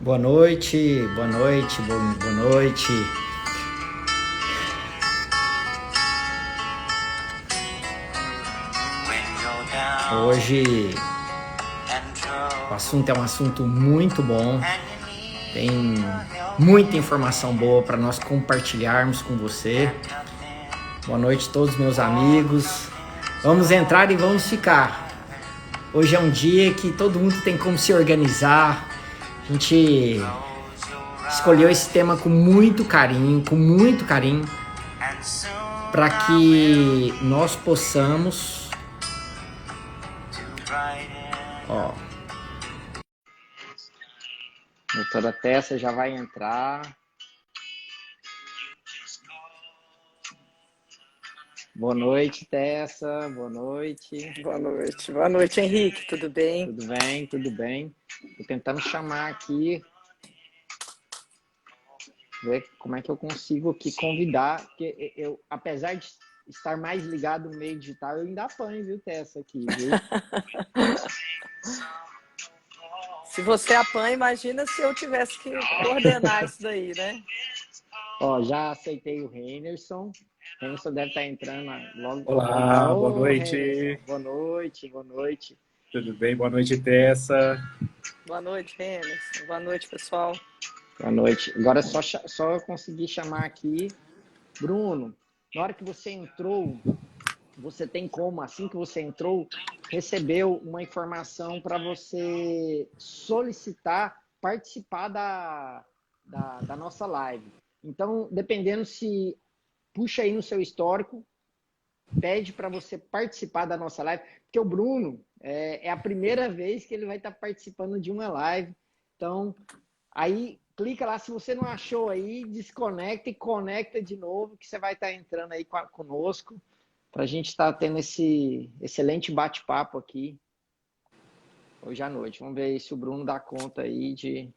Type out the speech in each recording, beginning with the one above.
Boa noite, boa noite, boa noite. Hoje o assunto é um assunto muito bom. Tem muita informação boa para nós compartilharmos com você. Boa noite a todos meus amigos. Vamos entrar e vamos ficar. Hoje é um dia que todo mundo tem como se organizar. A gente escolheu esse tema com muito carinho, para que nós possamos, a doutora Tessa já vai entrar. Boa noite, Tessa. Boa noite. Boa noite. Boa noite, Henrique. Tudo bem? Tudo bem, tudo bem. Tô tentando chamar aqui, ver como é que eu consigo aqui convidar, porque eu, apesar de estar mais ligado no meio digital, eu ainda apanho, viu, Tessa, aqui, viu? Se você apanha, imagina se eu tivesse que coordenar isso daí, né? Ó, já aceitei o Henderson. O Henderson deve estar entrando logo. Olá, boa Henderson. noite. Boa noite, boa noite. Tudo bem? Boa noite, Tessa. Boa noite, Henderson. Boa noite, pessoal. Boa noite. Agora é só conseguir chamar aqui. Bruno, na hora que você entrou, você tem como, assim que você entrou, recebeu uma informação para você solicitar, participar da nossa live. Então, dependendo se puxa aí no seu histórico, pede para você participar da nossa live, porque o Bruno é a primeira vez que ele vai estar participando de uma live. Então, aí clica lá, se você não achou aí, desconecta e conecta de novo, que você vai estar entrando aí conosco, para a gente estar tendo esse excelente bate-papo aqui hoje à noite. Vamos ver se o Bruno dá conta aí de...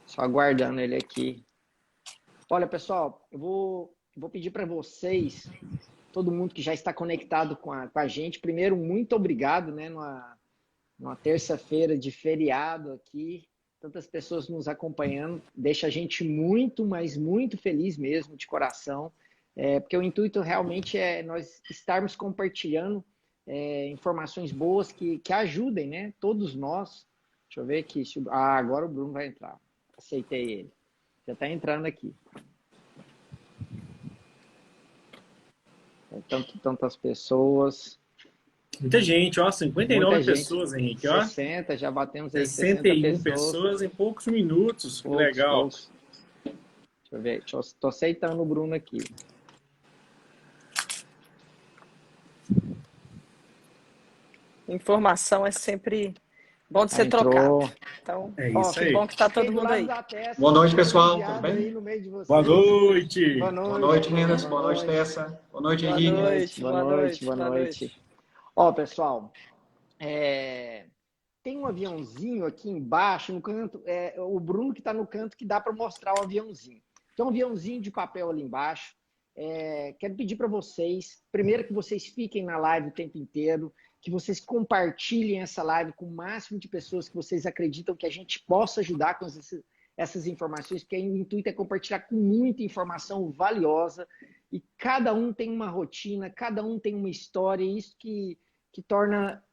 Só aguardando ele aqui. Olha, pessoal, eu vou pedir para vocês, todo mundo que já está conectado com a gente, primeiro, muito obrigado, né, numa terça-feira de feriado aqui, tantas pessoas nos acompanhando, deixa a gente muito, mas muito feliz mesmo, de coração, porque o intuito realmente é nós estarmos compartilhando informações boas que ajudem, né, todos nós. Deixa eu ver aqui, agora o Bruno vai entrar, aceitei ele, já está entrando aqui. Tantas pessoas. Muita gente, ó, 59 Muita gente. pessoas, Henrique, ó. 60, já batemos aí 61 pessoas. pessoas em poucos minutos, que legal. Poucos. Deixa eu ver, tô aceitando o Bruno aqui. Informação é sempre bom de ser trocado. Então, é isso que aí. bom que está todo mundo aí. Boa noite, pessoal. Tudo bem? Boa noite. Boa noite. Boa noite, Henderson. Boa noite, Tessa. Boa noite, Henrique. Boa noite. Ó, pessoal, tem um aviãozinho aqui embaixo, no canto, o Bruno que está no canto que dá para mostrar o aviãozinho. Tem um aviãozinho de papel ali embaixo. Quero pedir para vocês, primeiro que vocês fiquem na live o tempo inteiro, que vocês compartilhem essa live com o máximo de pessoas que vocês acreditam que a gente possa ajudar com essas informações, porque o intuito é compartilhar com muita informação valiosa, e cada um tem uma rotina, cada um tem uma história, e isso que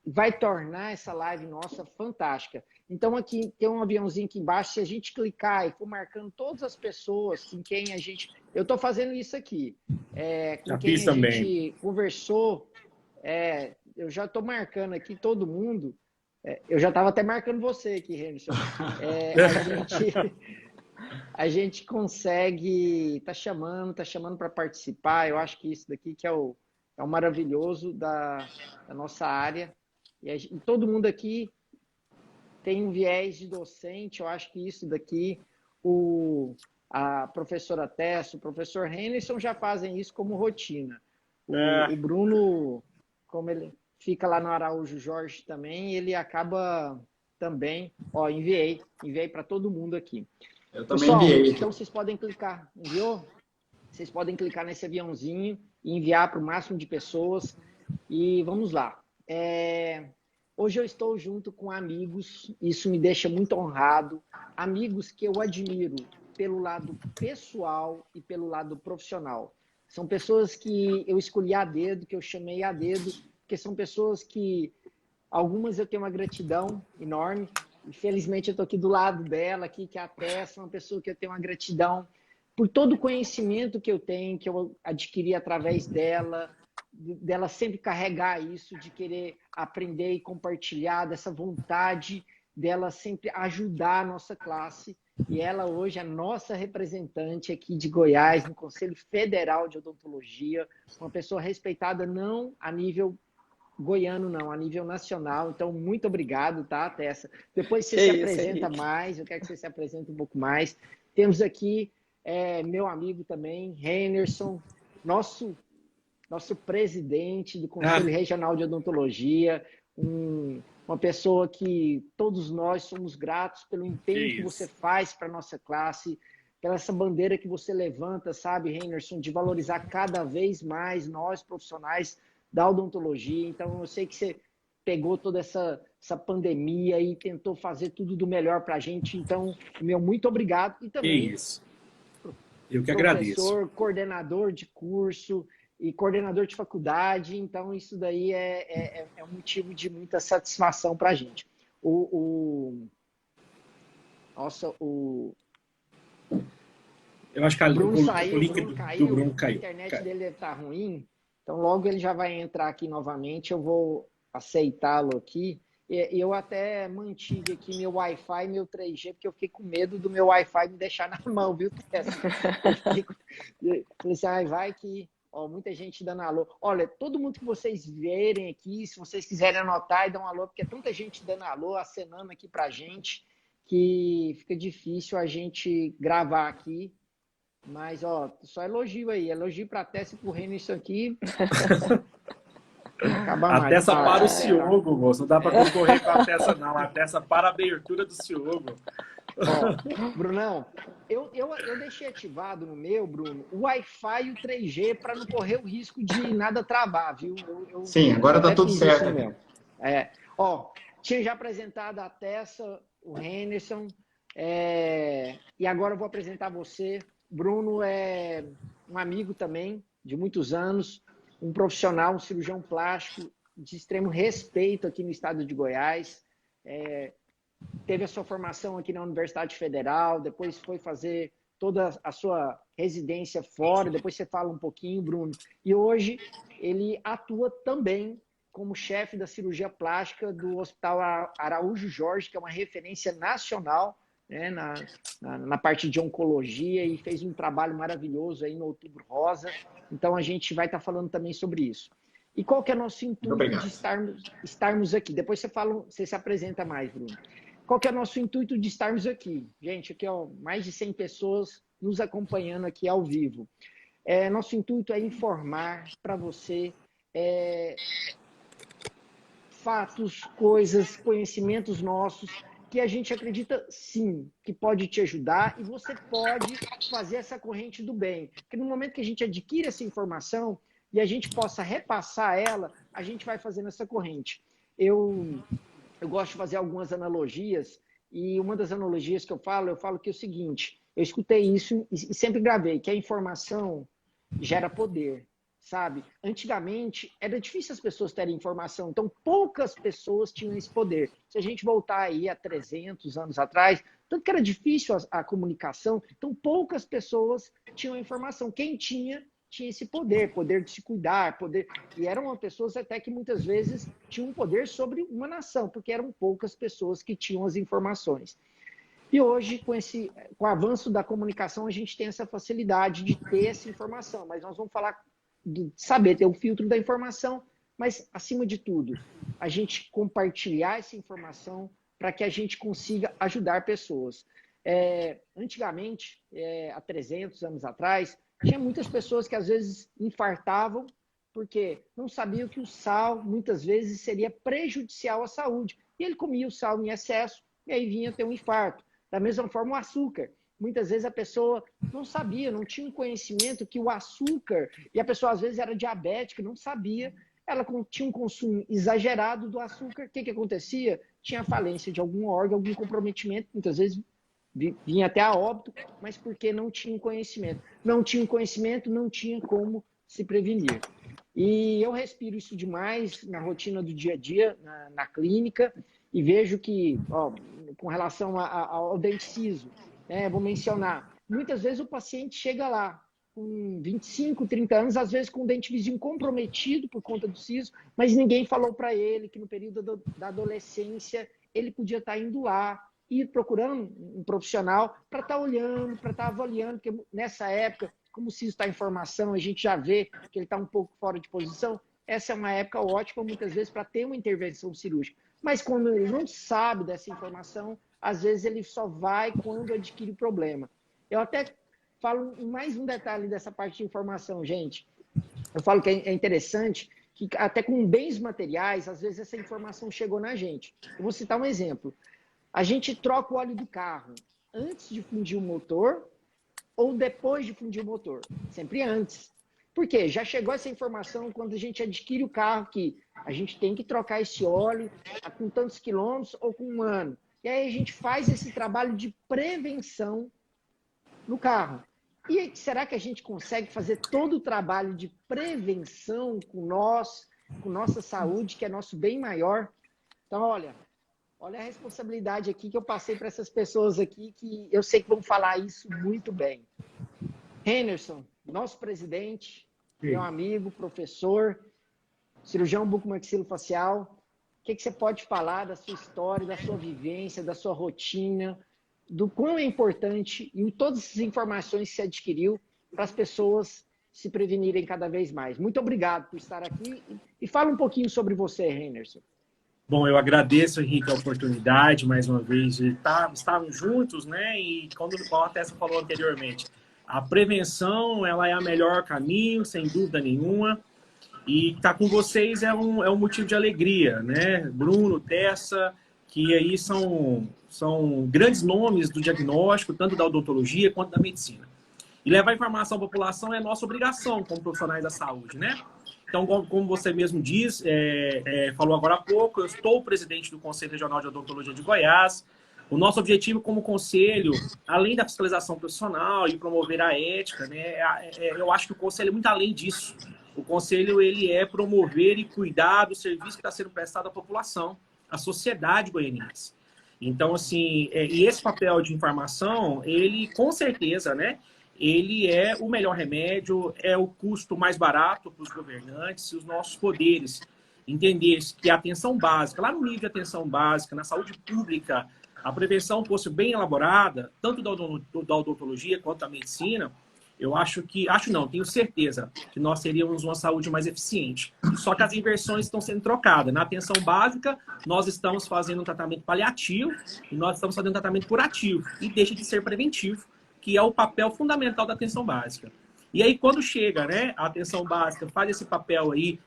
vai tornar essa live nossa fantástica. Então aqui tem um aviãozinho aqui embaixo, se a gente clicar e for marcando todas as pessoas com quem a gente... Eu estou fazendo isso aqui. Com quem a gente conversou, eu já estou marcando aqui todo mundo. Eu já estava até marcando você aqui, Henderson. A gente consegue... Tá chamando para participar. Eu acho que isso daqui que é o maravilhoso da nossa área. E todo mundo aqui tem um viés de docente. Eu acho que isso daqui, a professora Tessa, o professor Henderson já fazem isso como rotina. O Bruno, como ele fica lá no Araújo Jorge também, ele acaba também... Ó, enviei para todo mundo aqui. Eu também enviei. Então vocês podem clicar. Enviou? Vocês podem clicar nesse aviãozinho e enviar para o máximo de pessoas. E vamos lá. Hoje eu estou junto com amigos, isso me deixa muito honrado, amigos que eu admiro pelo lado pessoal e pelo lado profissional. São pessoas que eu escolhi a dedo, que eu chamei a dedo, porque são pessoas que, algumas eu tenho uma gratidão enorme. Infelizmente eu estou aqui do lado dela, aqui, que é a Tessa, uma pessoa que eu tenho uma gratidão por todo o conhecimento que eu tenho, que eu adquiri através dela, dela sempre carregar isso, de querer aprender e compartilhar, dessa vontade dela sempre ajudar a nossa classe. E ela hoje é a nossa representante aqui de Goiás, no Conselho Federal de Odontologia, uma pessoa respeitada não a nível goiano, não, a nível nacional. Então, muito obrigado, tá, Tessa? Depois você se apresenta mais, eu quero que você se apresente um pouco mais. Temos aqui meu amigo também, Henderson, nosso presidente do Conselho Regional de Odontologia, uma pessoa que todos nós somos gratos pelo empenho que você faz para a nossa classe, pela essa bandeira que você levanta, sabe, Henderson, de valorizar cada vez mais nós, profissionais da odontologia. Então, eu sei que você pegou toda essa pandemia e tentou fazer tudo do melhor para a gente. Então, meu muito obrigado. E também, eu que agradeço. Professor, coordenador de curso e coordenador de faculdade. Então, isso daí é um motivo de muita satisfação para a gente. Eu acho que o link do Bruno caiu. A internet dele deve estar ruim. Então, logo ele já vai entrar aqui novamente, eu vou aceitá-lo aqui. E eu até mantive aqui meu Wi-Fi, meu 3G, porque eu fiquei com medo do meu Wi-Fi me deixar na mão, viu, Tessa? Falei assim, vai que... muita gente dando alô. Olha, todo mundo que vocês verem aqui, se vocês quiserem anotar e dar um alô, porque é tanta gente dando alô, acenando aqui pra gente, que fica difícil a gente gravar aqui. Mas, só elogio aí. Elogio pra Tessa e pro Henderson aqui. A Tessa para o Ciogo, moço. Não dá para concorrer com a Tessa, não. A Tessa para a abertura do Ciogo. Brunão, eu deixei ativado no meu, Bruno, o Wi-Fi e o 3G para não correr o risco de nada travar, viu? Sim, agora tá tudo certo. Tinha já apresentado a Tessa, o Henderson, e agora eu vou apresentar você. Bruno é um amigo também, de muitos anos, um profissional, um cirurgião plástico de extremo respeito aqui no estado de Goiás. Teve a sua formação aqui na Universidade Federal, depois foi fazer toda a sua residência fora, depois você fala um pouquinho, Bruno. E hoje ele atua também como chefe da cirurgia plástica do Hospital Araújo Jorge, que é uma referência nacional, né, na parte de oncologia, e fez um trabalho maravilhoso aí no Outubro Rosa. Então a gente vai estar falando também sobre isso. E qual que é o nosso intuito de estarmos aqui? Depois você se apresenta mais, Bruno. Qual que é o nosso intuito de estarmos aqui? Gente, aqui mais de 100 pessoas nos acompanhando aqui ao vivo. Nosso intuito é informar para você fatos, coisas, conhecimentos nossos, que a gente acredita, sim, que pode te ajudar, e você pode fazer essa corrente do bem. Porque no momento que a gente adquire essa informação e a gente possa repassar ela, a gente vai fazendo essa corrente. Eu gosto de fazer algumas analogias, e uma das analogias que eu falo que é o seguinte: eu escutei isso e sempre gravei, que a informação gera poder, sabe? Antigamente, era difícil as pessoas terem informação, então poucas pessoas tinham esse poder. Se a gente voltar aí a 300 anos atrás, tanto que era difícil a comunicação, então poucas pessoas tinham a informação. Quem tinha esse poder de se cuidar, e eram pessoas até que muitas vezes tinham um poder sobre uma nação, porque eram poucas pessoas que tinham as informações. E hoje, com o avanço da comunicação, a gente tem essa facilidade de ter essa informação, mas nós vamos falar de saber ter o filtro da informação, mas, acima de tudo, a gente compartilhar essa informação para que a gente consiga ajudar pessoas. Antigamente, há 300 anos atrás, tinha muitas pessoas que às vezes infartavam porque não sabiam que o sal, muitas vezes, seria prejudicial à saúde. E ele comia o sal em excesso e aí vinha ter um infarto. Da mesma forma, o açúcar. Muitas vezes a pessoa não sabia, não tinha um conhecimento que o açúcar, e a pessoa às vezes era diabética, não sabia ela tinha um consumo exagerado do açúcar. O que acontecia? Tinha falência de algum órgão, algum comprometimento, muitas vezes vinha até a óbito, mas porque não tinha conhecimento. Não tinha conhecimento, não tinha como se prevenir. E eu respiro isso demais na rotina do dia a dia, na clínica, e vejo que, com relação ao dente ciso, vou mencionar, muitas vezes o paciente chega lá com 25, 30 anos, às vezes com o dente vizinho comprometido por conta do siso, mas ninguém falou para ele que no período da adolescência ele podia estar indo lá, ir procurando um profissional para estar olhando, para estar avaliando, porque nessa época, como o siso está em formação, a gente já vê que ele está um pouco fora de posição, essa é uma época ótima, muitas vezes, para ter uma intervenção cirúrgica. Mas quando ele não sabe dessa informação, às vezes ele só vai quando adquire o problema. Eu até falo mais um detalhe dessa parte de informação, gente. Eu falo que é interessante que até com bens materiais, às vezes essa informação chegou na gente. Eu vou citar um exemplo. A gente troca o óleo do carro antes de fundir o motor ou depois de fundir o motor? Sempre antes. Por quê? Já chegou essa informação quando a gente adquire o carro que a gente tem que trocar esse óleo com tantos quilômetros ou com um ano. E aí a gente faz esse trabalho de prevenção no carro. E será que a gente consegue fazer todo o trabalho de prevenção com nossa saúde, que é nosso bem maior? Então, olha a responsabilidade aqui que eu passei para essas pessoas aqui, que eu sei que vão falar isso muito bem. Henderson, nosso presidente, meu amigo, professor, cirurgião bucomaxilofacial, o que você pode falar da sua história, da sua vivência, da sua rotina, do quão é importante e todas essas informações que você adquiriu para as pessoas se prevenirem cada vez mais. Muito obrigado por estar aqui e fala um pouquinho sobre você, Henderson. Bom, eu agradeço, Henrique, a oportunidade, mais uma vez, de estarmos juntos, né? E como a Tessa falou anteriormente, a prevenção, ela é o melhor caminho, sem dúvida nenhuma. E estar com vocês é um motivo de alegria, né? Bruno, Tessa, que aí são grandes nomes do diagnóstico, tanto da odontologia quanto da medicina. E levar informação à população é nossa obrigação como profissionais da saúde, né? Então, como você mesmo diz, falou agora há pouco, eu estou presidente do Conselho Regional de Odontologia de Goiás. O nosso objetivo como conselho, além da fiscalização profissional e promover a ética, né, eu acho que o conselho é muito além disso. O conselho ele é promover e cuidar do serviço que está sendo prestado à população, à sociedade goianiense. Então, assim, e esse papel de informação, ele com certeza, né, ele é o melhor remédio, é o custo mais barato para os governantes e os nossos poderes. Entender que a atenção básica, lá no nível de atenção básica, na saúde pública, a prevenção fosse bem elaborada, tanto da odontologia quanto da medicina, tenho certeza que nós teríamos uma saúde mais eficiente. Só que as inversões estão sendo trocadas. Na atenção básica, nós estamos fazendo um tratamento paliativo e nós estamos fazendo um tratamento curativo e deixa de ser preventivo, que é o papel fundamental da atenção básica. E aí, quando chega, né, a atenção básica faz esse papel aí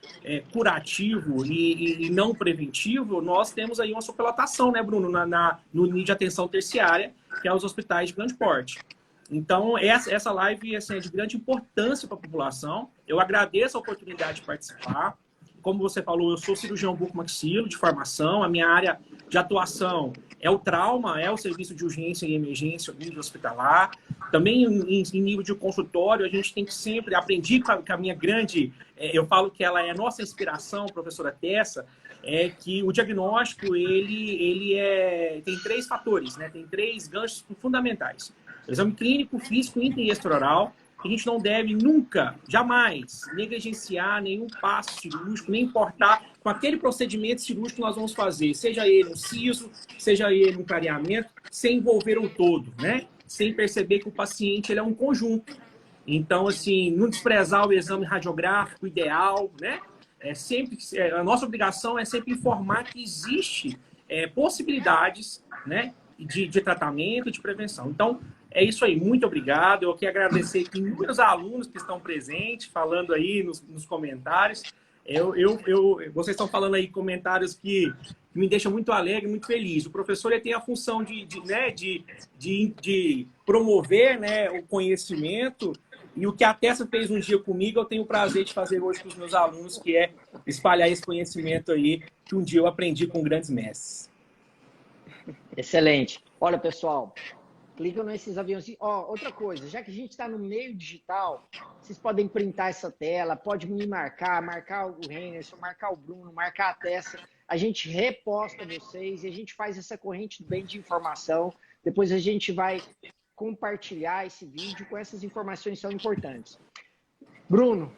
curativo e não preventivo, nós temos aí uma superlotação, né, Bruno, no nível de atenção terciária, que é os hospitais de grande porte. Então, essa live assim, é de grande importância para a população. Eu agradeço a oportunidade de participar. Como você falou, eu sou cirurgião bucomaxilo de formação. A minha área de atuação é o trauma, é o serviço de urgência e emergência, nível hospitalar. Também em nível de consultório, a gente tem que sempre... Aprendi com a minha grande... eu falo que ela é a nossa inspiração, professora Tessa, é que o diagnóstico, ele tem 3 fatores, né? Tem 3 ganchos fundamentais. Exame clínico, físico, intra e extraoral. A gente não deve nunca, jamais, negligenciar nenhum passo cirúrgico, nem importar com aquele procedimento cirúrgico que nós vamos fazer, seja ele um siso, seja ele um clareamento, sem envolver o todo, né? Sem perceber que o paciente ele é um conjunto. Então, assim, não desprezar o exame radiográfico ideal, né? A nossa obrigação é sempre informar que existe possibilidades, né, de tratamento, de prevenção. Então, é isso aí, muito obrigado. Eu quero agradecer aqui inúmeros alunos que estão presentes, falando aí nos comentários. Vocês estão falando aí comentários que me deixam muito alegre, muito feliz. O professor ele tem a função de promover, né, o conhecimento E o que a Tessa fez um dia comigo, eu tenho o prazer de fazer hoje com os meus alunos, que é espalhar esse conhecimento aí, que um dia eu aprendi com grandes mestres. Excelente. Olha, pessoal, clica nesses aviãozinhos. Outra coisa, já que a gente está no meio digital, vocês podem printar essa tela, pode me marcar o Henderson, marcar o Bruno, marcar a Tessa. A gente reposta vocês e a gente faz essa corrente bem de informação. Depois a gente vai compartilhar esse vídeo com essas informações que são importantes. Bruno,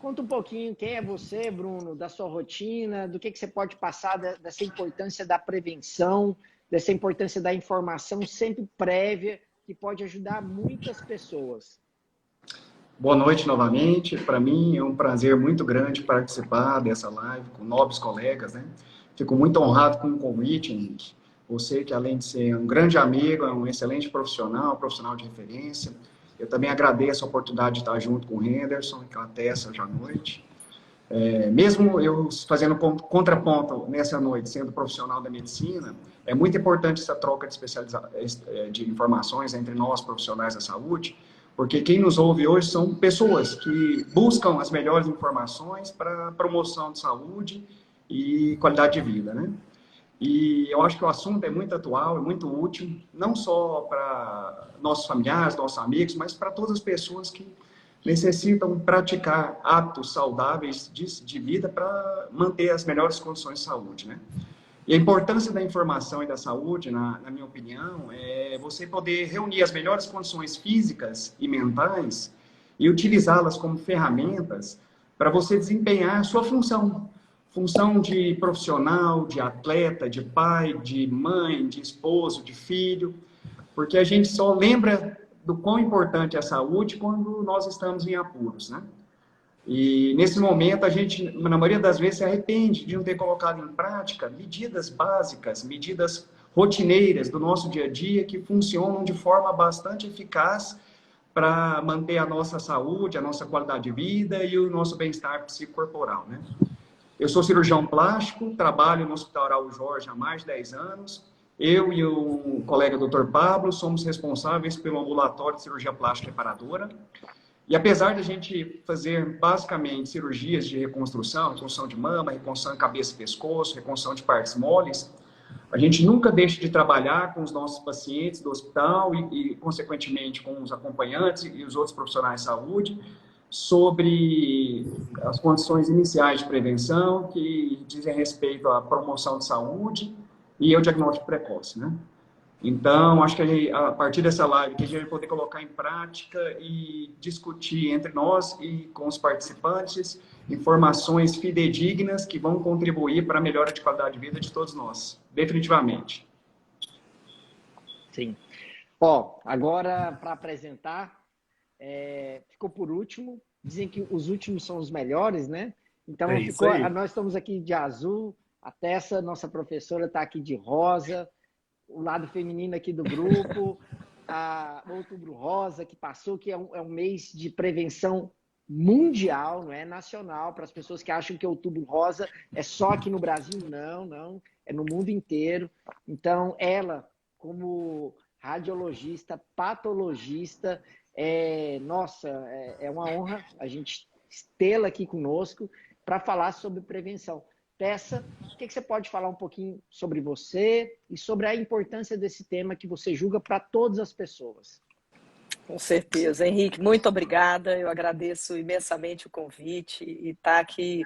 conta um pouquinho quem é você, Bruno, da sua rotina, do que você pode passar dessa importância da prevenção, dessa importância da informação sempre prévia, que pode ajudar muitas pessoas. Boa noite novamente. Para mim é um prazer muito grande participar dessa live com nobres colegas, né? Fico muito honrado com o convite, Henrique. Você que, além de ser um grande amigo, é um excelente profissional, profissional de referência. Eu também agradeço a oportunidade de estar junto com o Henderson e com a Tessa hoje à noite. Mesmo eu fazendo contraponto nessa noite, sendo profissional da medicina, é muito importante essa troca de informações entre nós, profissionais da saúde, porque quem nos ouve hoje são pessoas que buscam as melhores informações para promoção de saúde e qualidade de vida, né? E eu acho que o assunto é muito atual, é muito útil, não só para nossos familiares, nossos amigos, mas para todas as pessoas que necessitam praticar hábitos saudáveis de vida para manter as melhores condições de saúde, né? E a importância da informação e da saúde, na minha opinião, é você poder reunir as melhores condições físicas e mentais e utilizá-las como ferramentas para você desempenhar a sua função de profissional, de atleta, de pai, de mãe, de esposo, de filho, porque a gente só lembra do quão importante é a saúde quando nós estamos em apuros, né? E nesse momento a gente, na maioria das vezes, se arrepende de não ter colocado em prática medidas básicas, medidas rotineiras do nosso dia a dia que funcionam de forma bastante eficaz para manter a nossa saúde, a nossa qualidade de vida e o nosso bem-estar psicocorporal, né? Eu sou cirurgião plástico, trabalho no Hospital Araújo Jorge há mais de 10 anos. Eu e o colega Dr. Pablo somos responsáveis pelo ambulatório de cirurgia plástica reparadora. E apesar de a gente fazer basicamente cirurgias de reconstrução de mama, reconstrução de cabeça e pescoço, reconstrução de partes moles, a gente nunca deixa de trabalhar com os nossos pacientes do hospital e consequentemente, com os acompanhantes e os outros profissionais de saúde, sobre as condições iniciais de prevenção que dizem respeito à promoção de saúde e ao diagnóstico precoce, né? Então, acho que a partir dessa live que a gente vai poder colocar em prática e discutir entre nós e com os participantes informações fidedignas que vão contribuir para a melhora de qualidade de vida de todos nós, definitivamente. Sim. Agora para apresentar, ficou por último. Dizem que os últimos são os melhores, né? Então, nós estamos aqui de azul, a Tessa, nossa professora, está aqui de rosa, o lado feminino aqui do grupo, o Outubro Rosa, que passou, que é um mês de prevenção mundial, não é nacional, para as pessoas que acham que Outubro Rosa é só aqui no Brasil. Não, é no mundo inteiro. Então, ela, como radiologista, patologista, é uma honra a gente tê-la aqui conosco para falar sobre prevenção. Tessa, o que você pode falar um pouquinho sobre você e sobre a importância desse tema que você julga para todas as pessoas? Com certeza. Henrique, muito obrigada. Eu agradeço imensamente o convite e estar aqui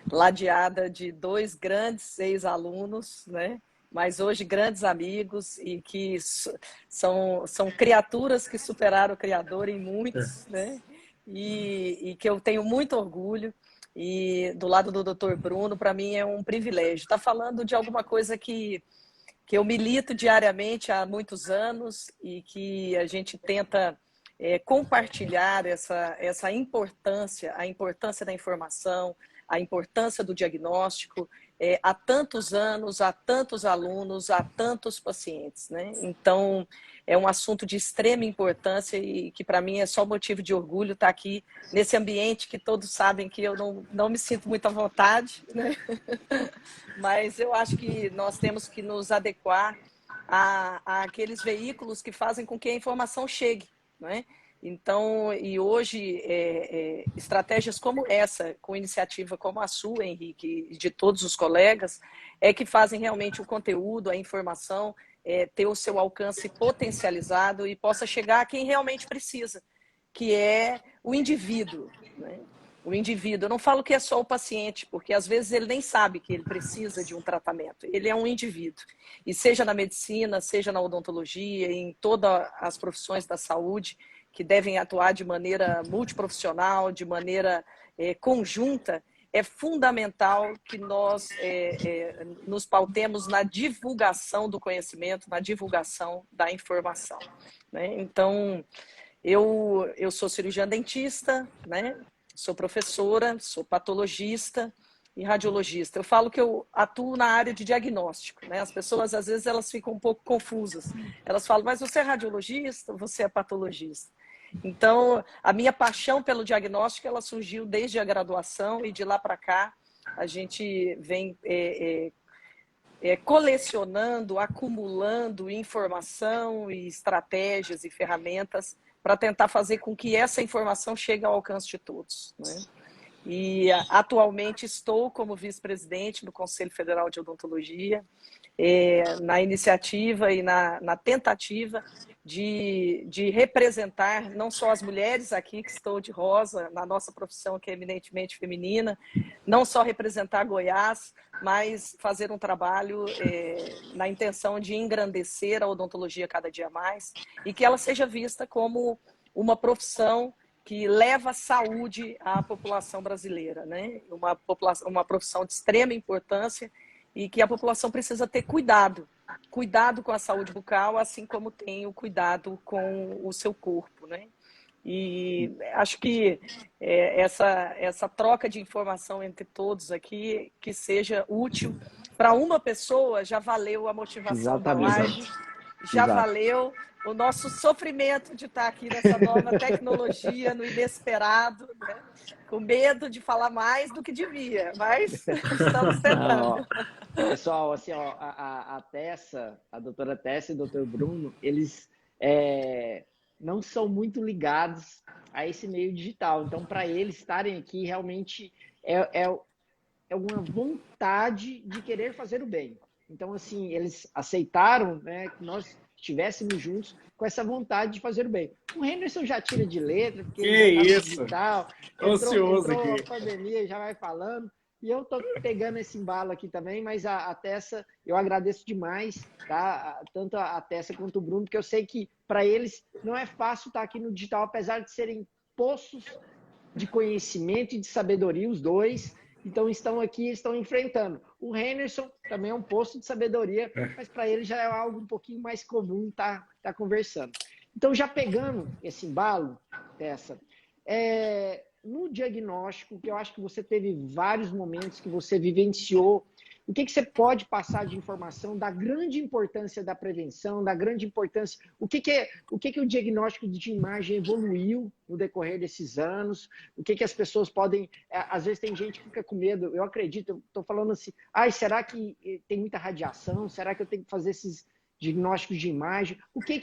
ladeada de 2 grandes ex-alunos, né? Mas hoje grandes amigos e que são criaturas que superaram o Criador em muitos, né? E que eu tenho muito orgulho. E do lado do Dr. Bruno, para mim é um privilégio. Está falando de alguma coisa que eu milito diariamente há muitos anos e que a gente tenta compartilhar essa importância, a importância da informação, a importância do diagnóstico há tantos anos, há tantos alunos, há tantos pacientes, né? Então, é um assunto de extrema importância e que para mim é só motivo de orgulho estar aqui nesse ambiente que todos sabem que eu não me sinto muito à vontade, né? Mas eu acho que nós temos que nos adequar a aqueles veículos que fazem com que a informação chegue, né? Então, e hoje, estratégias como essa, com iniciativa como a sua, Henrique, e de todos os colegas, é que fazem realmente o conteúdo, a informação, ter o seu alcance potencializado e possa chegar a quem realmente precisa, que é o indivíduo, né? O indivíduo. Eu não falo que é só o paciente, porque às vezes ele nem sabe que ele precisa de um tratamento. Ele é um indivíduo. E seja na medicina, seja na odontologia, em todas as profissões da saúde, que devem atuar de maneira multiprofissional, de maneira conjunta, é fundamental que nós nos pautemos na divulgação do conhecimento, na divulgação da informação, né? Então, eu sou cirurgiã dentista, né? Sou professora, sou patologista e radiologista. Eu falo que eu atuo na área de diagnóstico, né? As pessoas, às vezes, elas ficam um pouco confusas. Elas falam, mas você é radiologista ou você é patologista? Então, a minha paixão pelo diagnóstico, ela surgiu desde a graduação e de lá para cá a gente vem colecionando, acumulando informação e estratégias e ferramentas para tentar fazer com que essa informação chegue ao alcance de todos, né? E atualmente estou como vice-presidente do Conselho Federal de Odontologia, na iniciativa e na tentativa de representar não só as mulheres aqui, que estou de rosa, na nossa profissão que é eminentemente feminina, não só representar Goiás, mas fazer um trabalho na intenção de engrandecer a odontologia cada dia mais e que ela seja vista como uma profissão que leva saúde à população brasileira, né? Uma profissão de extrema importância e que a população precisa ter cuidado com a saúde bucal, assim como tem o cuidado com o seu corpo, né? E acho que essa troca de informação entre todos aqui, que seja útil para uma pessoa, já valeu a motivação da live, já valeu o nosso sofrimento de estar aqui nessa nova tecnologia, no inesperado, né? Com medo de falar mais do que devia, mas estamos tentando. Pessoal, assim, ó, a Tessa, a doutora Tessa e o doutor Bruno, eles não são muito ligados a esse meio digital. Então, para eles estarem aqui, realmente é uma vontade de querer fazer o bem. Então, assim, eles aceitaram, né, que nós estivéssemos juntos com essa vontade de fazer o bem. O Henderson já tira de letra, porque ele já tá digital, entrou a pandemia, já vai falando. E eu tô pegando esse embalo aqui também, mas a Tessa, eu agradeço demais, tá? Tanto a Tessa quanto o Bruno, porque eu sei que para eles não é fácil estar aqui no digital, apesar de serem poços de conhecimento e de sabedoria, os dois. Então estão aqui, estão enfrentando. O Henderson também é um poço de sabedoria, mas para ele já é algo um pouquinho mais comum tá conversando. Então, já pegando esse embalo, Tessa, no diagnóstico, que eu acho que você teve vários momentos que você vivenciou, o que você pode passar de informação da grande importância da prevenção, da grande importância, o que o diagnóstico de imagem evoluiu no decorrer desses anos, o que as pessoas podem, às vezes tem gente que fica com medo, eu acredito, eu estou falando assim, será que tem muita radiação, será que eu tenho que fazer esses diagnósticos de imagem, o que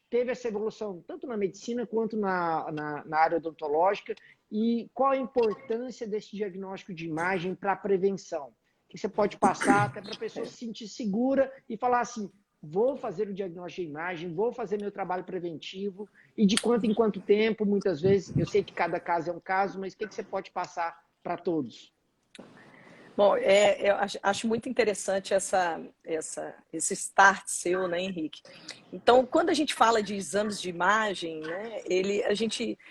teve essa evolução, tanto na medicina quanto na área odontológica, e qual a importância desse diagnóstico de imagem para a prevenção? Que você pode passar até para a pessoa se sentir segura e falar assim, vou fazer o diagnóstico de imagem, vou fazer meu trabalho preventivo, e de quanto em quanto tempo, muitas vezes, eu sei que cada caso é um caso, mas o que você pode passar para todos? Bom, eu acho muito interessante esse start seu, né, Henrique? Então, quando a gente fala de exames de imagem, né,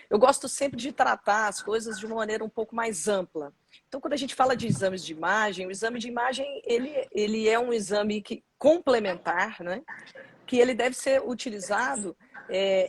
eu gosto sempre de tratar as coisas de uma maneira um pouco mais ampla. Então, quando a gente fala de exames de imagem, o exame de imagem ele é um exame complementar, né, que ele deve ser utilizado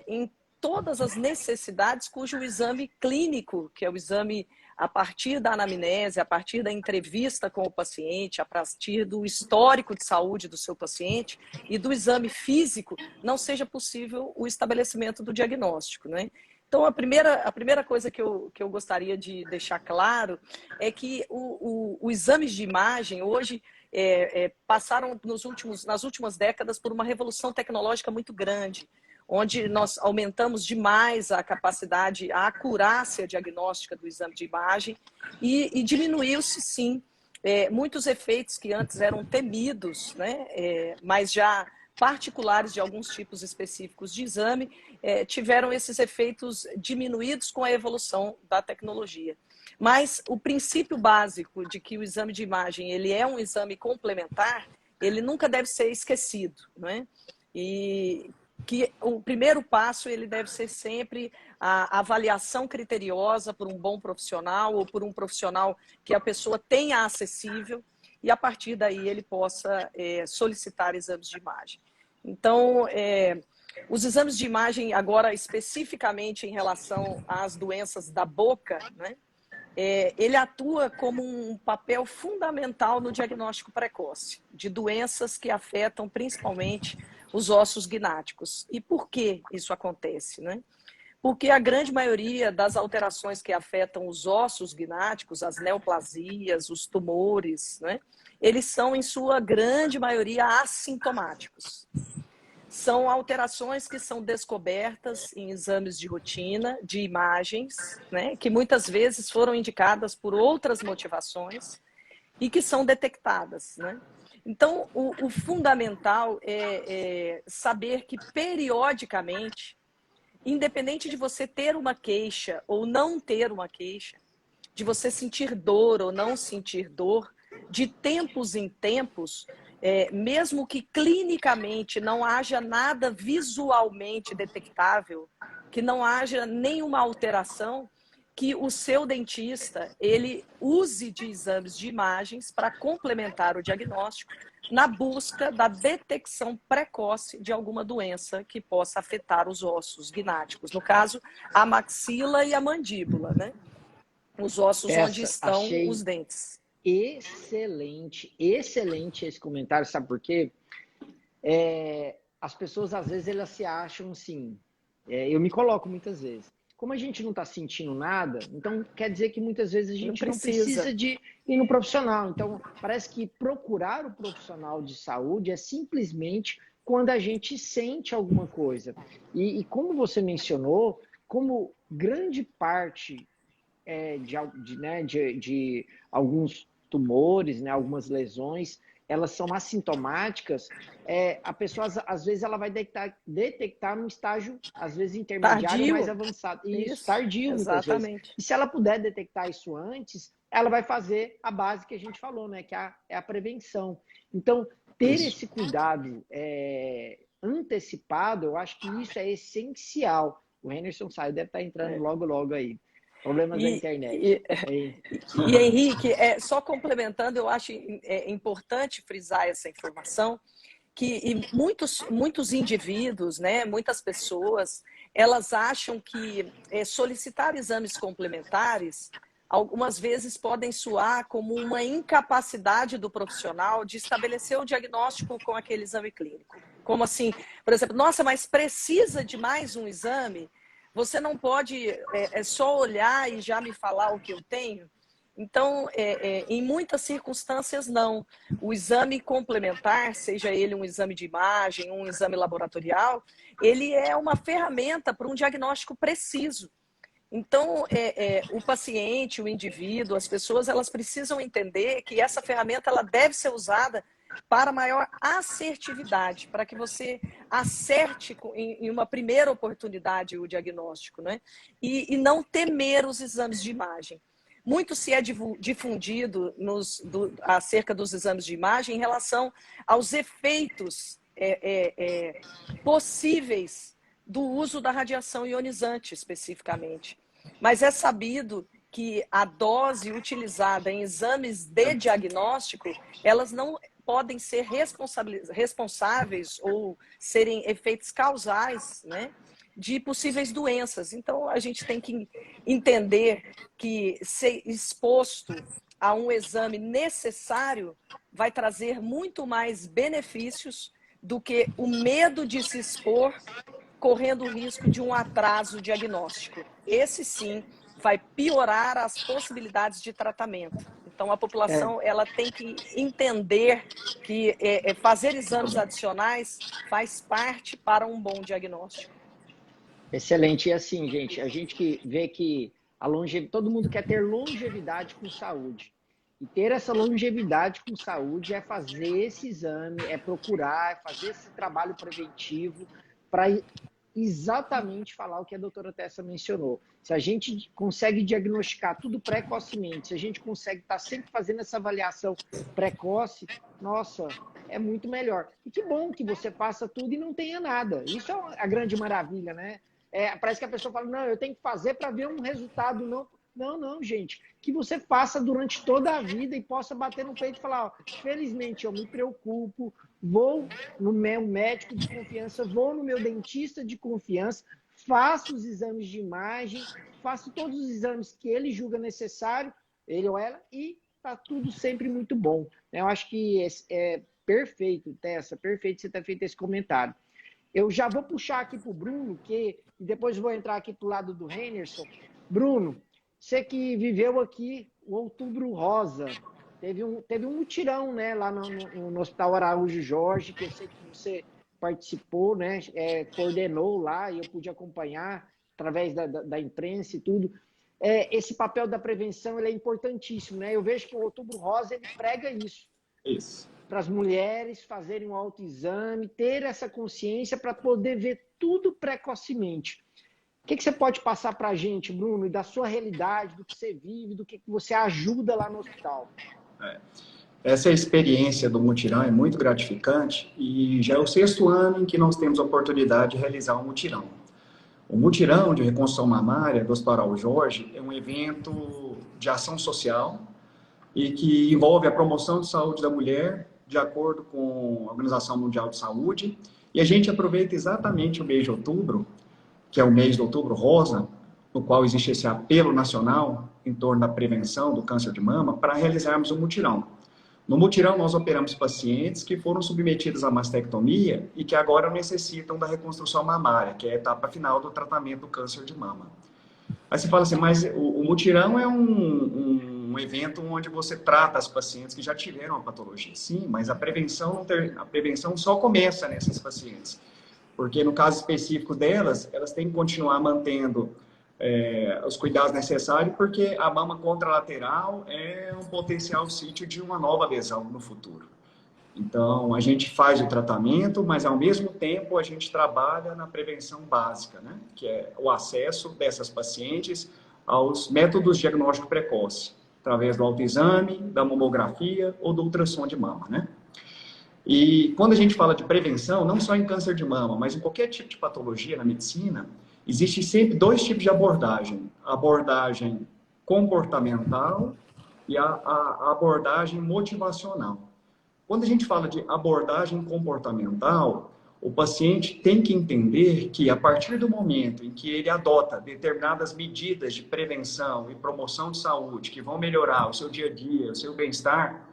em todas as necessidades cujo exame clínico, que é o exame a partir da anamnese, a partir da entrevista com o paciente, a partir do histórico de saúde do seu paciente e do exame físico, não seja possível o estabelecimento do diagnóstico, né? Então, a primeira coisa que eu gostaria de deixar claro é que os exames de imagem hoje passaram nas últimas décadas por uma revolução tecnológica muito grande. onde nós aumentamos demais a capacidade, a acurácia diagnóstica do exame de imagem e diminuiu-se, sim, muitos efeitos que antes eram temidos, né, mas já particulares de alguns tipos específicos de exame, tiveram esses efeitos diminuídos com a evolução da tecnologia. Mas o princípio básico de que o exame de imagem ele é um exame complementar, ele nunca deve ser esquecido, não é? E que o primeiro passo ele deve ser sempre a avaliação criteriosa por um bom profissional ou por um profissional que a pessoa tenha acessível e a partir daí ele possa solicitar exames de imagem. Então, os exames de imagem agora especificamente em relação às doenças da boca, né? Ele atua como um papel fundamental no diagnóstico precoce de doenças que afetam principalmente os ossos gnáticos. E por que isso acontece, né? Porque a grande maioria das alterações que afetam os ossos gnáticos, as neoplasias, os tumores, né? Eles são, em sua grande maioria, assintomáticos. São alterações que são descobertas em exames de rotina, de imagens, né, que muitas vezes foram indicadas por outras motivações e que são detectadas, né? Então, o fundamental é saber que, periodicamente, independente de você ter uma queixa ou não ter uma queixa, de você sentir dor ou não sentir dor, de tempos em tempos, mesmo que clinicamente não haja nada visualmente detectável, que não haja nenhuma alteração, que o seu dentista ele use de exames de imagens para complementar o diagnóstico na busca da detecção precoce de alguma doença que possa afetar os ossos gnáticos. No caso, a maxila e a mandíbula, né? Os ossos onde estão os dentes. Excelente, excelente esse comentário, sabe por quê? As pessoas, às vezes, elas se acham assim, eu me coloco muitas vezes, como a gente não está sentindo nada, então quer dizer que muitas vezes a gente não precisa de ir no profissional. Então, parece que procurar o profissional de saúde é simplesmente quando a gente sente alguma coisa. E como você mencionou, como grande parte de alguns tumores, né, algumas lesões, elas são assintomáticas, a pessoa, às vezes, ela vai detectar num estágio, às vezes, intermediário, tardio. mais avançado. Isso, tardio, muitas vezes. E se ela puder detectar isso antes, ela vai fazer a base que a gente falou, né, que é a prevenção. Então, ter esse cuidado antecipado, eu acho que isso é essencial. O Henderson saiu, deve estar entrando logo aí. Problemas da internet. E Henrique, só complementando, eu acho importante frisar essa informação, que muitos indivíduos, né, muitas pessoas, elas acham que solicitar exames complementares, algumas vezes podem soar como uma incapacidade do profissional de estabelecer o diagnóstico com aquele exame clínico. Como assim, por exemplo, nossa, mas precisa de mais um exame? Você não pode só olhar e já me falar o que eu tenho? Então, em muitas circunstâncias, não. O exame complementar, seja ele um exame de imagem, um exame laboratorial, ele é uma ferramenta para um diagnóstico preciso. Então, o paciente, o indivíduo, as pessoas, elas precisam entender que essa ferramenta ela deve ser usada para maior assertividade, para que você acerte em uma primeira oportunidade o diagnóstico, né? E não temer os exames de imagem. Muito se é difundido acerca dos exames de imagem em relação aos efeitos possíveis do uso da radiação ionizante, especificamente. Mas é sabido que a dose utilizada em exames de diagnóstico, elas não podem ser responsáveis ou serem efeitos causais, né, de possíveis doenças. Então, a gente tem que entender que ser exposto a um exame necessário vai trazer muito mais benefícios do que o medo de se expor, correndo o risco de um atraso diagnóstico. Esse sim vai piorar as possibilidades de tratamento. Então, a população ela tem que entender que fazer exames adicionais faz parte para um bom diagnóstico. Excelente. E assim, gente, a gente que vê que todo mundo quer ter longevidade com saúde. E ter essa longevidade com saúde é fazer esse exame, é procurar, é fazer esse trabalho preventivo para exatamente falar o que a doutora Tessa mencionou. Se a gente consegue diagnosticar tudo precocemente, se a gente consegue estar sempre fazendo essa avaliação precoce, nossa, é muito melhor. E que bom que você faça tudo e não tenha nada. Isso é a grande maravilha, né? Parece que a pessoa fala, não, eu tenho que fazer para ver um resultado. Não, gente. Que você faça durante toda a vida e possa bater no peito e falar, ó, felizmente eu me preocupo, vou no meu médico de confiança, vou no meu dentista de confiança, faço os exames de imagem, faço todos os exames que ele julga necessário, ele ou ela, e está tudo sempre muito bom. Eu acho que é perfeito, Tessa, perfeito você ter feito esse comentário. Eu já vou puxar aqui para o Bruno, e depois vou entrar aqui para o lado do Henderson. Bruno, você que viveu aqui o Outubro Rosa, teve um mutirão, né, lá no Hospital Araújo Jorge, que eu sei que você participou, né, coordenou lá, e eu pude acompanhar através da imprensa e tudo. Esse papel da prevenção ele é importantíssimo, né? Eu vejo que o Outubro Rosa ele prega isso. Isso. Para as mulheres fazerem um autoexame, ter essa consciência para poder ver tudo precocemente. O que você pode passar para a gente, Bruno, da sua realidade, do que você vive, do que você ajuda lá no hospital? Essa experiência do mutirão é muito gratificante e já é o 6º ano em que nós temos a oportunidade de realizar um mutirão. O mutirão de reconstrução mamária do Hospital Araújo Jorge é um evento de ação social e que envolve a promoção de saúde da mulher de acordo com a Organização Mundial de Saúde. E a gente aproveita exatamente o mês de outubro, que é o mês de Outubro Rosa, no qual existe esse apelo nacional em torno da prevenção do câncer de mama, para realizarmos o mutirão. No mutirão, nós operamos pacientes que foram submetidos à mastectomia e que agora necessitam da reconstrução mamária, que é a etapa final do tratamento do câncer de mama. Aí você fala assim, mas o mutirão é um evento onde você trata as pacientes que já tiveram a patologia. Sim, mas a prevenção só começa nessas pacientes. Porque no caso específico delas, elas têm que continuar mantendo os cuidados necessários, porque a mama contralateral é um potencial sítio de uma nova lesão no futuro. Então, a gente faz o tratamento, mas ao mesmo tempo a gente trabalha na prevenção básica, né? Que é o acesso dessas pacientes aos métodos de diagnóstico precoce, através do autoexame, da mamografia ou do ultrassom de mama, né? E quando a gente fala de prevenção, não só em câncer de mama, mas em qualquer tipo de patologia na medicina, existe sempre 2 tipos de abordagem. A abordagem comportamental e a abordagem motivacional. Quando a gente fala de abordagem comportamental, o paciente tem que entender que a partir do momento em que ele adota determinadas medidas de prevenção e promoção de saúde que vão melhorar o seu dia a dia, o seu bem-estar,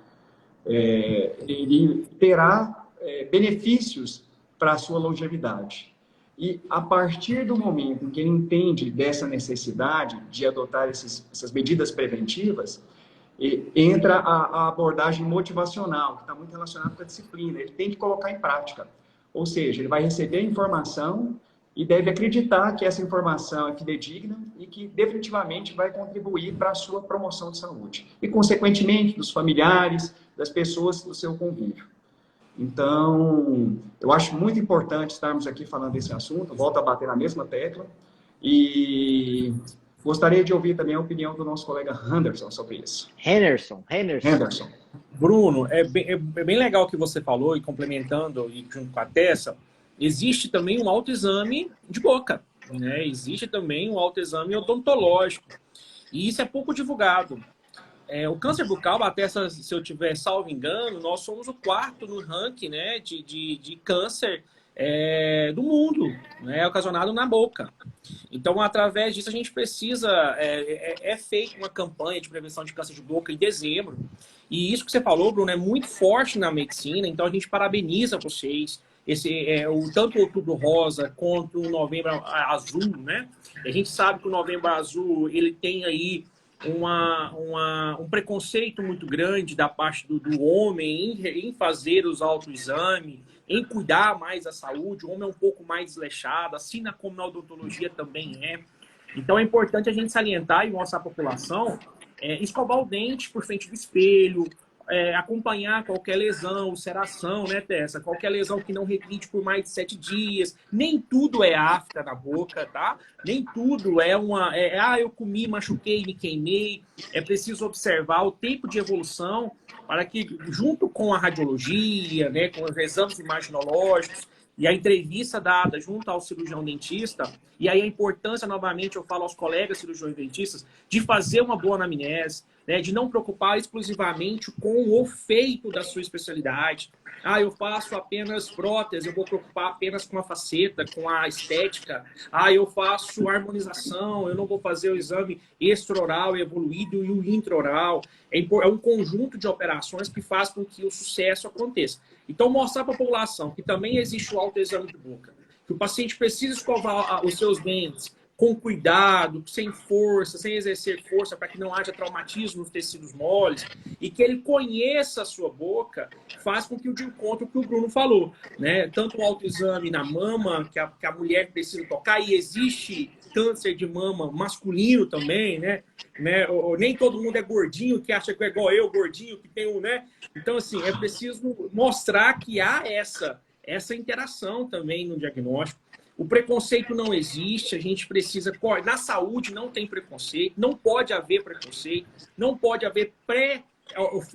ele terá benefícios para a sua longevidade. E a partir do momento em que ele entende dessa necessidade de adotar essas medidas preventivas, entra a abordagem motivacional, que está muito relacionada com a disciplina. Ele tem que colocar em prática. Ou seja, ele vai receber a informação e deve acreditar que essa informação é fidedigna e que definitivamente vai contribuir para a sua promoção de saúde. E, consequentemente, dos familiares, das pessoas do seu convívio. Então, eu acho muito importante estarmos aqui falando desse assunto, volto a bater na mesma tecla, e gostaria de ouvir também a opinião do nosso colega Henderson sobre isso. Henderson. Bruno, é bem legal o que você falou, e complementando e junto com a Tessa, existe também um autoexame de boca, né? Existe também um autoexame odontológico, e isso é pouco divulgado. O câncer bucal, até se eu tiver salvo engano, nós somos o 4º no ranking, né, de câncer do mundo, né, ocasionado na boca. Então, através disso, a gente precisa... É feita uma campanha de prevenção de câncer de boca em dezembro. E isso que você falou, Bruno, é muito forte na medicina. Então, a gente parabeniza vocês. Tanto o Outubro Rosa quanto o Novembro Azul, né? A gente sabe que o Novembro Azul, ele tem aí um preconceito muito grande da parte do homem em fazer os autoexames, em cuidar mais da saúde. O homem é um pouco mais desleixado, assim como na odontologia também é. Então é importante a gente salientar e mostrar à população, escovar o dente por frente do espelho, acompanhar qualquer lesão, ulceração, né, Tessa? Qualquer lesão que não regride por mais de 7 dias. Nem tudo é afta na boca, tá? Nem tudo eu comi, machuquei, me queimei. É preciso observar o tempo de evolução para que, junto com a radiologia, né, com os exames imaginológicos e a entrevista dada junto ao cirurgião dentista, e aí a importância, novamente, eu falo aos colegas cirurgiões dentistas, de fazer uma boa anamnese, né, de não preocupar exclusivamente com o feito da sua especialidade. Eu faço apenas prótese, eu vou preocupar apenas com a faceta, com a estética. Eu faço harmonização, eu não vou fazer o exame extraoral evoluído e o intraoral. É um conjunto de operações que faz com que o sucesso aconteça. Então, mostrar para a população que também existe o autoexame de boca, que o paciente precisa escovar os seus dentes com cuidado, sem força, sem exercer força, para que não haja traumatismo nos tecidos moles, e que ele conheça a sua boca, faz com que o de encontro que o Bruno falou, né? Tanto o autoexame na mama, que a mulher precisa tocar, e existe câncer de mama masculino também, né? Nem todo mundo é gordinho, que acha que é igual eu, gordinho, que tem né? Então, assim, é preciso mostrar que há essa interação também no diagnóstico. O preconceito não existe, a gente precisa... Na saúde não tem preconceito, não pode haver preconceito, não pode haver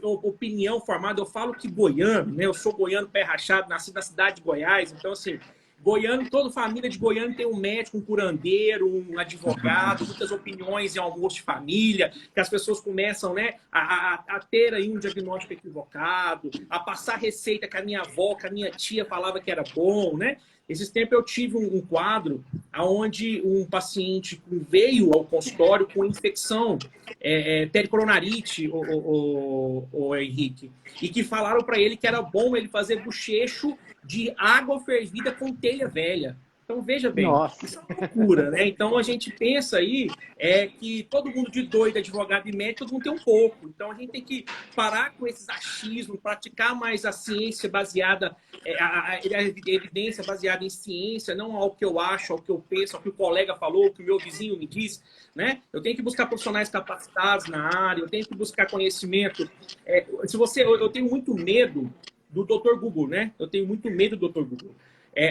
opinião formada. Eu falo que goiano, né? Eu sou goiano pé rachado, nasci na cidade de Goiás, então, assim, goiano, toda família de goiano tem um médico, um curandeiro, um advogado, muitas opiniões em almoço de família, que as pessoas começam, né, a ter aí um diagnóstico equivocado, a passar receita que a minha avó, que a minha tia falava que era bom, né? Esses tempos eu tive um quadro onde um paciente veio ao consultório com infecção, pericoronarite, o Henrique, e que falaram para ele que era bom ele fazer bochecho de água fervida com telha velha. Então, veja bem, Nossa. Isso é uma loucura, né? Então, a gente pensa aí que todo mundo de doido, advogado e médico, todo mundo tem um pouco. Então, a gente tem que parar com esses achismos, praticar mais a ciência baseada, a evidência baseada em ciência, não ao que eu acho, ao que eu penso, ao que o colega falou, ao que o meu vizinho me diz, né? Eu tenho que buscar profissionais capacitados na área, eu tenho que buscar conhecimento. Eu tenho muito medo do Dr. Google, né? Eu tenho muito medo do Dr. Google.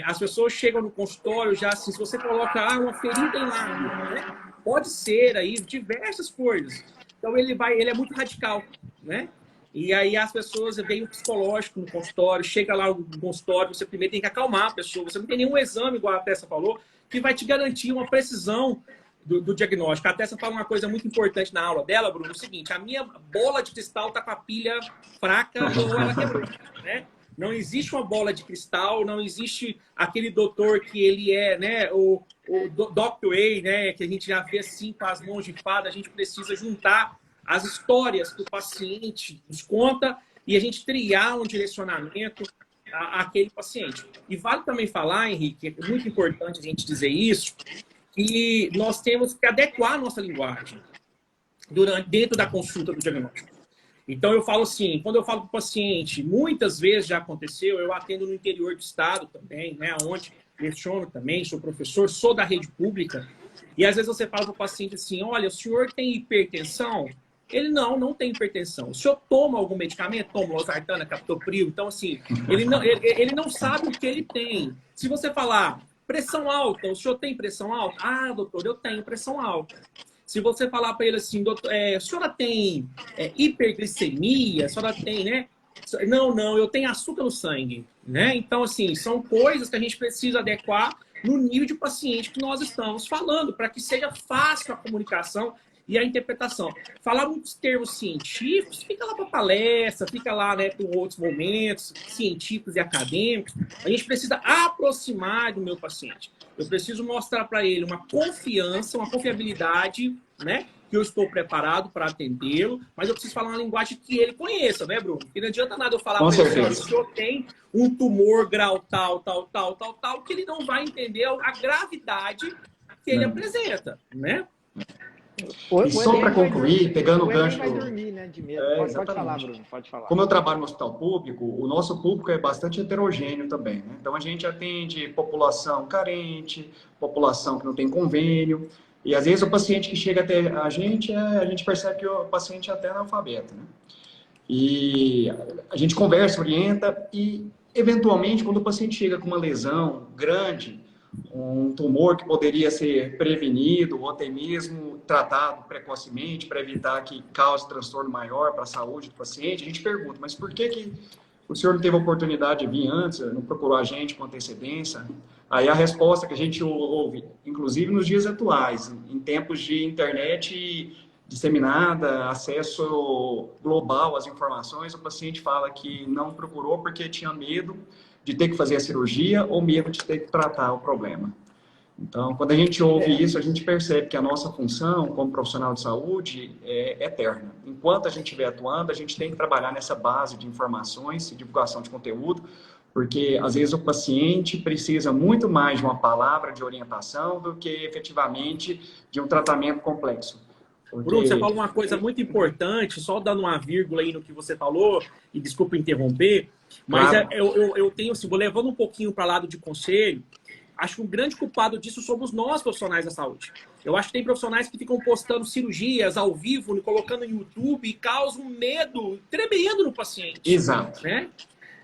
As pessoas chegam no consultório já assim, se você coloca uma ferida em lábio, né? Pode ser aí diversas coisas. Então ele é muito radical, né? E aí as pessoas veem o psicológico no consultório, chega lá no consultório, você primeiro tem que acalmar a pessoa. Você não tem nenhum exame, igual a Tessa falou, que vai te garantir uma precisão do diagnóstico. A Tessa fala uma coisa muito importante na aula dela, Bruno, é o seguinte: a minha bola de cristal está com a pilha fraca ou ela quebrou, né? Não existe uma bola de cristal, não existe aquele doutor que ele é, né, o Dr. A, né, que a gente já vê assim com as mãos de fada. A gente precisa juntar as histórias que o paciente nos conta e a gente triar um direcionamento àquele paciente. E vale também falar, Henrique, é muito importante a gente dizer isso, que nós temos que adequar a nossa linguagem dentro da consulta do diagnóstico. Então, eu falo assim, quando eu falo para o paciente, muitas vezes já aconteceu, eu atendo no interior do estado também, né, onde leciono também, sou professor, sou da rede pública, e às vezes você fala para o paciente assim: olha, o senhor tem hipertensão? Ele não tem hipertensão. O senhor toma algum medicamento? Toma losartana, captopril. Então, assim, ele não sabe o que ele tem. Se você falar pressão alta, o senhor tem pressão alta? Ah, doutor, eu tenho pressão alta. Se você falar para ele assim: doutor, a senhora tem hiperglicemia? A senhora tem, né? Não, eu tenho açúcar no sangue, né? Então, assim, são coisas que a gente precisa adequar no nível de paciente que nós estamos falando, para que seja fácil a comunicação e a interpretação. Falar muitos termos científicos, fica lá para palestra, fica lá, né, para outros momentos científicos e acadêmicos. A gente precisa aproximar do meu paciente. Eu preciso mostrar para ele uma confiança, uma confiabilidade, né? Que eu estou preparado para atendê-lo, mas eu preciso falar uma linguagem que ele conheça, né, Bruno? Porque não adianta nada eu falar para ele: o senhor tem um tumor grau tal, que ele não vai entender a gravidade que ele apresenta, né? E só para concluir, pegando o gancho... vai dormir, né, de medo. Pode falar, Bruno, pode falar. Como eu trabalho no hospital público, o nosso público é bastante heterogêneo também, né? Então, a gente atende população carente, população que não tem convênio, e às vezes o paciente que chega até a gente percebe que o paciente é até analfabeto, né? E a gente conversa, orienta, e eventualmente, quando o paciente chega com uma lesão grande, um tumor que poderia ser prevenido ou até mesmo tratado precocemente para evitar que cause transtorno maior para a saúde do paciente, a gente pergunta, mas por que o senhor não teve a oportunidade de vir antes, não procurou a gente com antecedência? Aí a resposta que a gente ouve, inclusive nos dias atuais, em tempos de internet disseminada, acesso global às informações, o paciente fala que não procurou porque tinha medo de ter que fazer a cirurgia ou medo de ter que tratar o problema. Então, quando a gente ouve isso, a gente percebe que a nossa função como profissional de saúde é eterna. Enquanto a gente estiver atuando, a gente tem que trabalhar nessa base de informações e divulgação de conteúdo, porque às vezes o paciente precisa muito mais de uma palavra de orientação do que efetivamente de um tratamento complexo. Porque... Bruno, você falou uma coisa muito importante, só dando uma vírgula aí no que você falou, e desculpa interromper, mas claro. eu tenho assim, vou levando um pouquinho para o lado de conselho. Acho que um grande culpado disso somos nós, profissionais da saúde. Eu acho que tem profissionais que ficam postando cirurgias ao vivo, colocando no YouTube e causam medo tremendo no paciente. Exato. Né?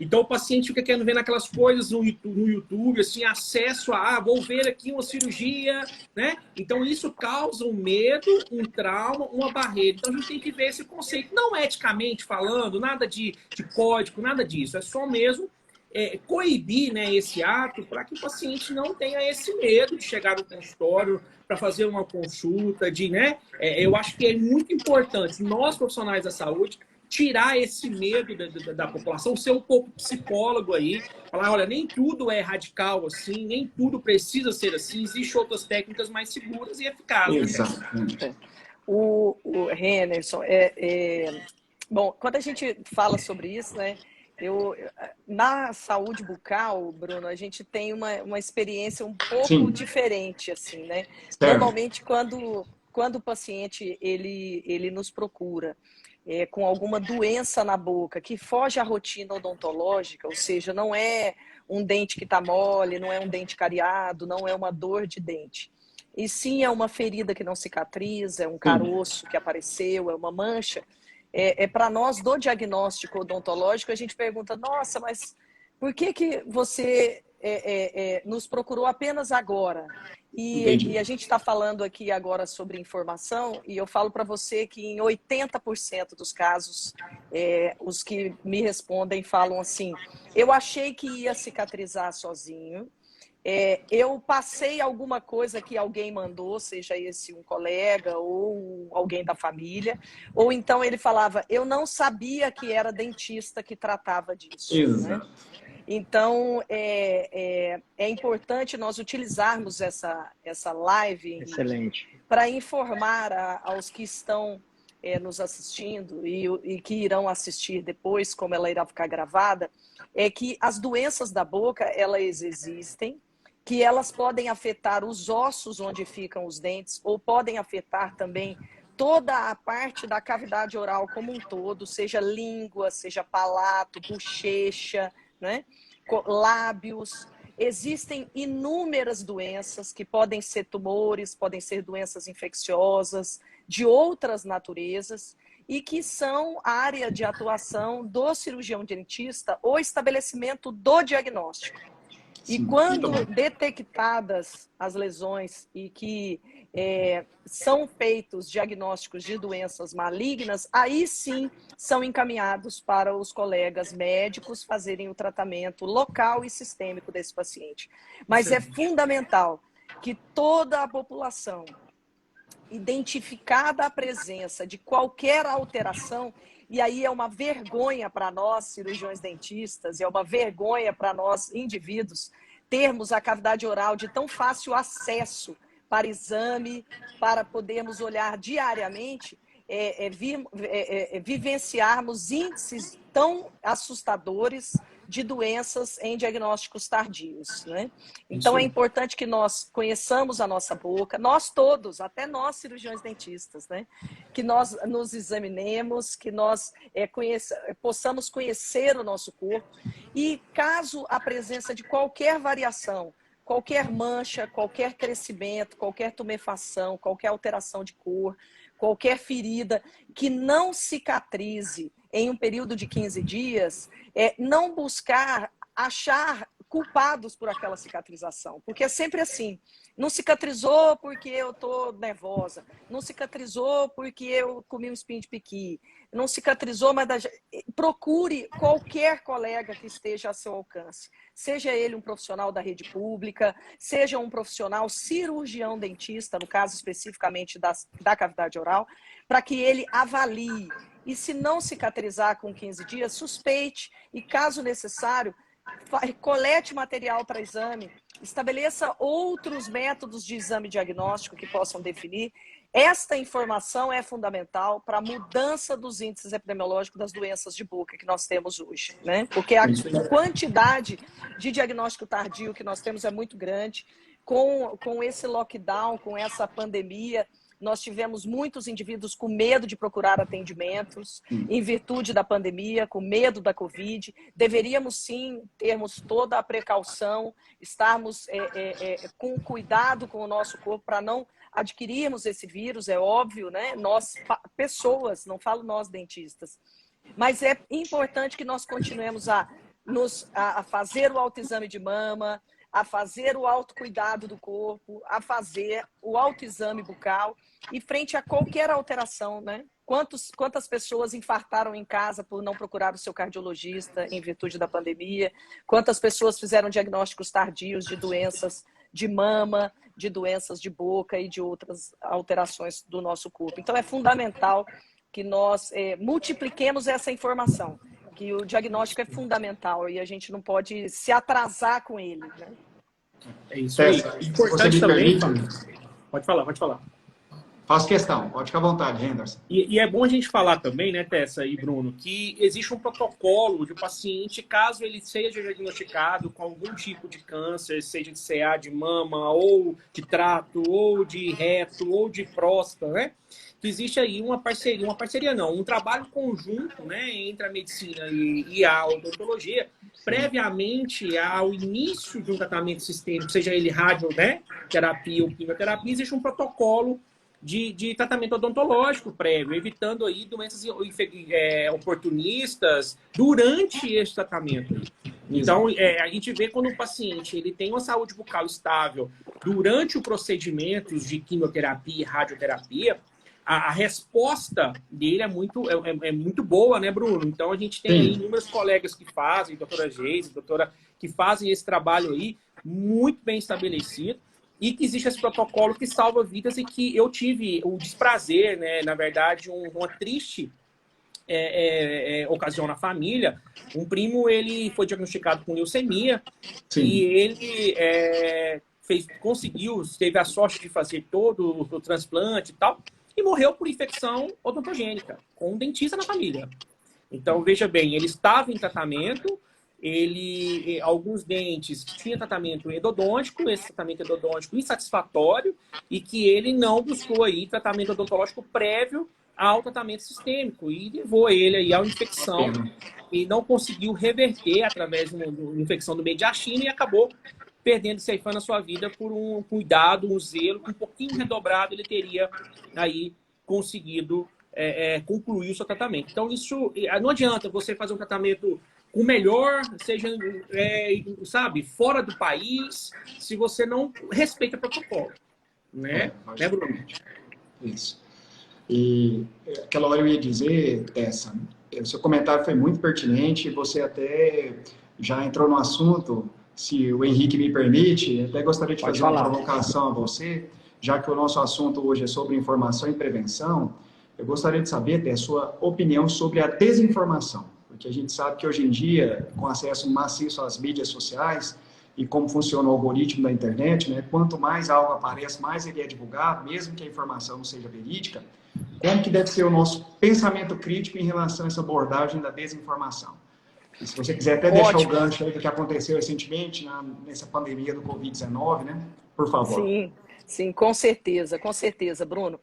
Então o paciente fica querendo ver naquelas coisas no YouTube, assim, acesso a, vou ver aqui uma cirurgia, né? Então isso causa um medo, um trauma, uma barreira. Então a gente tem que ver esse conceito, não eticamente falando, nada de código, nada disso. É só mesmo coibir, né, esse ato para que o paciente não tenha esse medo de chegar no consultório para fazer uma consulta, né? Eu acho que é muito importante nós, profissionais da saúde, tirar esse medo da população, ser um pouco psicólogo aí, falar, olha, nem tudo é radical assim, nem tudo precisa ser assim, existem outras técnicas mais seguras e eficazes. Exatamente. O Henderson, bom, quando a gente fala sobre isso, né, na saúde bucal, Bruno, a gente tem uma experiência um pouco Sim. diferente, assim, né? Certo. Normalmente, quando o paciente ele nos procura com alguma doença na boca que foge à rotina odontológica, ou seja, não é um dente que está mole, não é um dente cariado, não é uma dor de dente. E sim é uma ferida que não cicatriza, é um caroço que apareceu, é uma mancha. Para nós, do diagnóstico odontológico, a gente pergunta, nossa, mas por que você nos procurou apenas agora? E a gente está falando aqui agora sobre informação, e eu falo para você que em 80% dos casos, os que me respondem falam assim, eu achei que ia cicatrizar sozinho, eu passei alguma coisa que alguém mandou, seja esse um colega ou alguém da família, ou então ele falava, eu não sabia que era dentista que tratava disso. Exato. Né? Então, é importante nós utilizarmos essa live para informar aos que estão nos assistindo e que irão assistir depois, como ela irá ficar gravada, que as doenças da boca, elas existem, que elas podem afetar os ossos onde ficam os dentes, ou podem afetar também toda a parte da cavidade oral como um todo, seja língua, seja palato, bochecha, né? Lábios. Existem inúmeras doenças que podem ser tumores, podem ser doenças infecciosas, de outras naturezas, e que são área de atuação do cirurgião dentista ou estabelecimento do diagnóstico. E quando detectadas as lesões e que são feitos diagnósticos de doenças malignas, aí sim são encaminhados para os colegas médicos fazerem o tratamento local e sistêmico desse paciente. Mas é fundamental que toda a população, identificada a presença de qualquer alteração, e aí é uma vergonha para nós, cirurgiões dentistas, é uma vergonha para nós, indivíduos, termos a cavidade oral de tão fácil acesso para exame, para podermos olhar diariamente, vivenciarmos índices tão assustadores de doenças em diagnósticos tardios, né? Então, é importante que nós conheçamos a nossa boca, nós todos, até nós cirurgiões dentistas, né? Que nós nos examinemos, que nós possamos conhecer o nosso corpo e, caso a presença de qualquer variação, qualquer mancha, qualquer crescimento, qualquer tumefação, qualquer alteração de cor, qualquer ferida que não cicatrize em um período de 15 dias, não buscar achar culpados por aquela cicatrização, porque é sempre assim, não cicatrizou porque eu estou nervosa, não cicatrizou porque eu comi um espinho de piqui, não cicatrizou, mas procure qualquer colega que esteja a seu alcance, seja ele um profissional da rede pública, seja um profissional cirurgião dentista, no caso especificamente da cavidade oral, para que ele avalie. E se não cicatrizar com 15 dias, suspeite e, caso necessário, colete material para exame, estabeleça outros métodos de exame diagnóstico que possam definir. Esta informação é fundamental para a mudança dos índices epidemiológicos das doenças de boca que nós temos hoje, né? Porque a quantidade de diagnóstico tardio que nós temos é muito grande. Com esse lockdown, com essa pandemia, nós tivemos muitos indivíduos com medo de procurar atendimentos, em virtude da pandemia, com medo da Covid. Deveríamos, sim, termos toda a precaução, estarmos com cuidado com o nosso corpo para não adquirirmos esse vírus, é óbvio, né? Nós, pessoas, não falo nós dentistas. Mas é importante que nós continuemos a fazer o autoexame de mama, a fazer o autocuidado do corpo, a fazer o autoexame bucal e frente a qualquer alteração, né? Quantas pessoas infartaram em casa por não procurar o seu cardiologista em virtude da pandemia? Quantas pessoas fizeram diagnósticos tardios de doenças de mama, de doenças de boca e de outras alterações do nosso corpo? Então, é fundamental que nós multipliquemos essa informação, que o diagnóstico é fundamental e a gente não pode se atrasar com ele, né? É isso aí. Importante também. Pode falar. Faço questão, pode ficar à vontade, Henderson. E é bom a gente falar também, né, Tessa e Bruno, que existe um protocolo de paciente, caso ele seja diagnosticado com algum tipo de câncer, seja de CA de mama, ou de trato, ou de reto, ou de próstata, né? Que existe aí um trabalho conjunto, né, entre a medicina e a odontologia, previamente ao início de um tratamento sistêmico, seja ele rádio, né, terapia ou quimioterapia, existe um protocolo de tratamento odontológico prévio, evitando aí doenças oportunistas durante esse tratamento. Então, a gente vê quando o paciente ele tem uma saúde bucal estável durante o procedimento de quimioterapia e radioterapia, a resposta dele é muito boa, né, Bruno? Então, a gente tem aí inúmeros colegas que fazem, doutora Geise, que fazem esse trabalho aí muito bem estabelecido e que existe esse protocolo que salva vidas e que eu tive o desprazer, né, na verdade, uma triste ocasião na família. Um primo, ele foi diagnosticado com leucemia. Sim. E ele teve a sorte de fazer todo o transplante e tal, e morreu por infecção odontogênica, com um dentista na família. Então, veja bem, ele estava em tratamento, alguns dentes tinham tratamento endodôntico, esse tratamento endodôntico insatisfatório, e que ele não buscou aí tratamento odontológico prévio ao tratamento sistêmico, e levou ele aí à infecção, e não conseguiu reverter através de uma infecção do mediastino e acabou perdendo, ceifando a sua vida por um cuidado, um zelo, um pouquinho redobrado, ele teria aí conseguido concluir o seu tratamento. Então, isso não adianta você fazer um tratamento com melhor, seja, fora do país, se você não respeita o protocolo. Né, Bruno? Isso. E aquela hora eu ia dizer, Tessa, o seu comentário foi muito pertinente, você até já entrou no assunto. Se o Henrique me permite, até gostaria de fazer uma provocação a você, já que o nosso assunto hoje é sobre informação e prevenção, eu gostaria de saber, ter a sua opinião sobre a desinformação, porque a gente sabe que hoje em dia, com acesso maciço às mídias sociais, e como funciona o algoritmo da internet, né? Quanto mais algo aparece, mais ele é divulgado, mesmo que a informação não seja verídica. Como que deve ser o nosso pensamento crítico em relação a essa abordagem da desinformação? E se você quiser até deixar o gancho aí do que aconteceu recentemente nessa pandemia do Covid-19, né? Por favor. Sim, sim, com certeza, Bruno.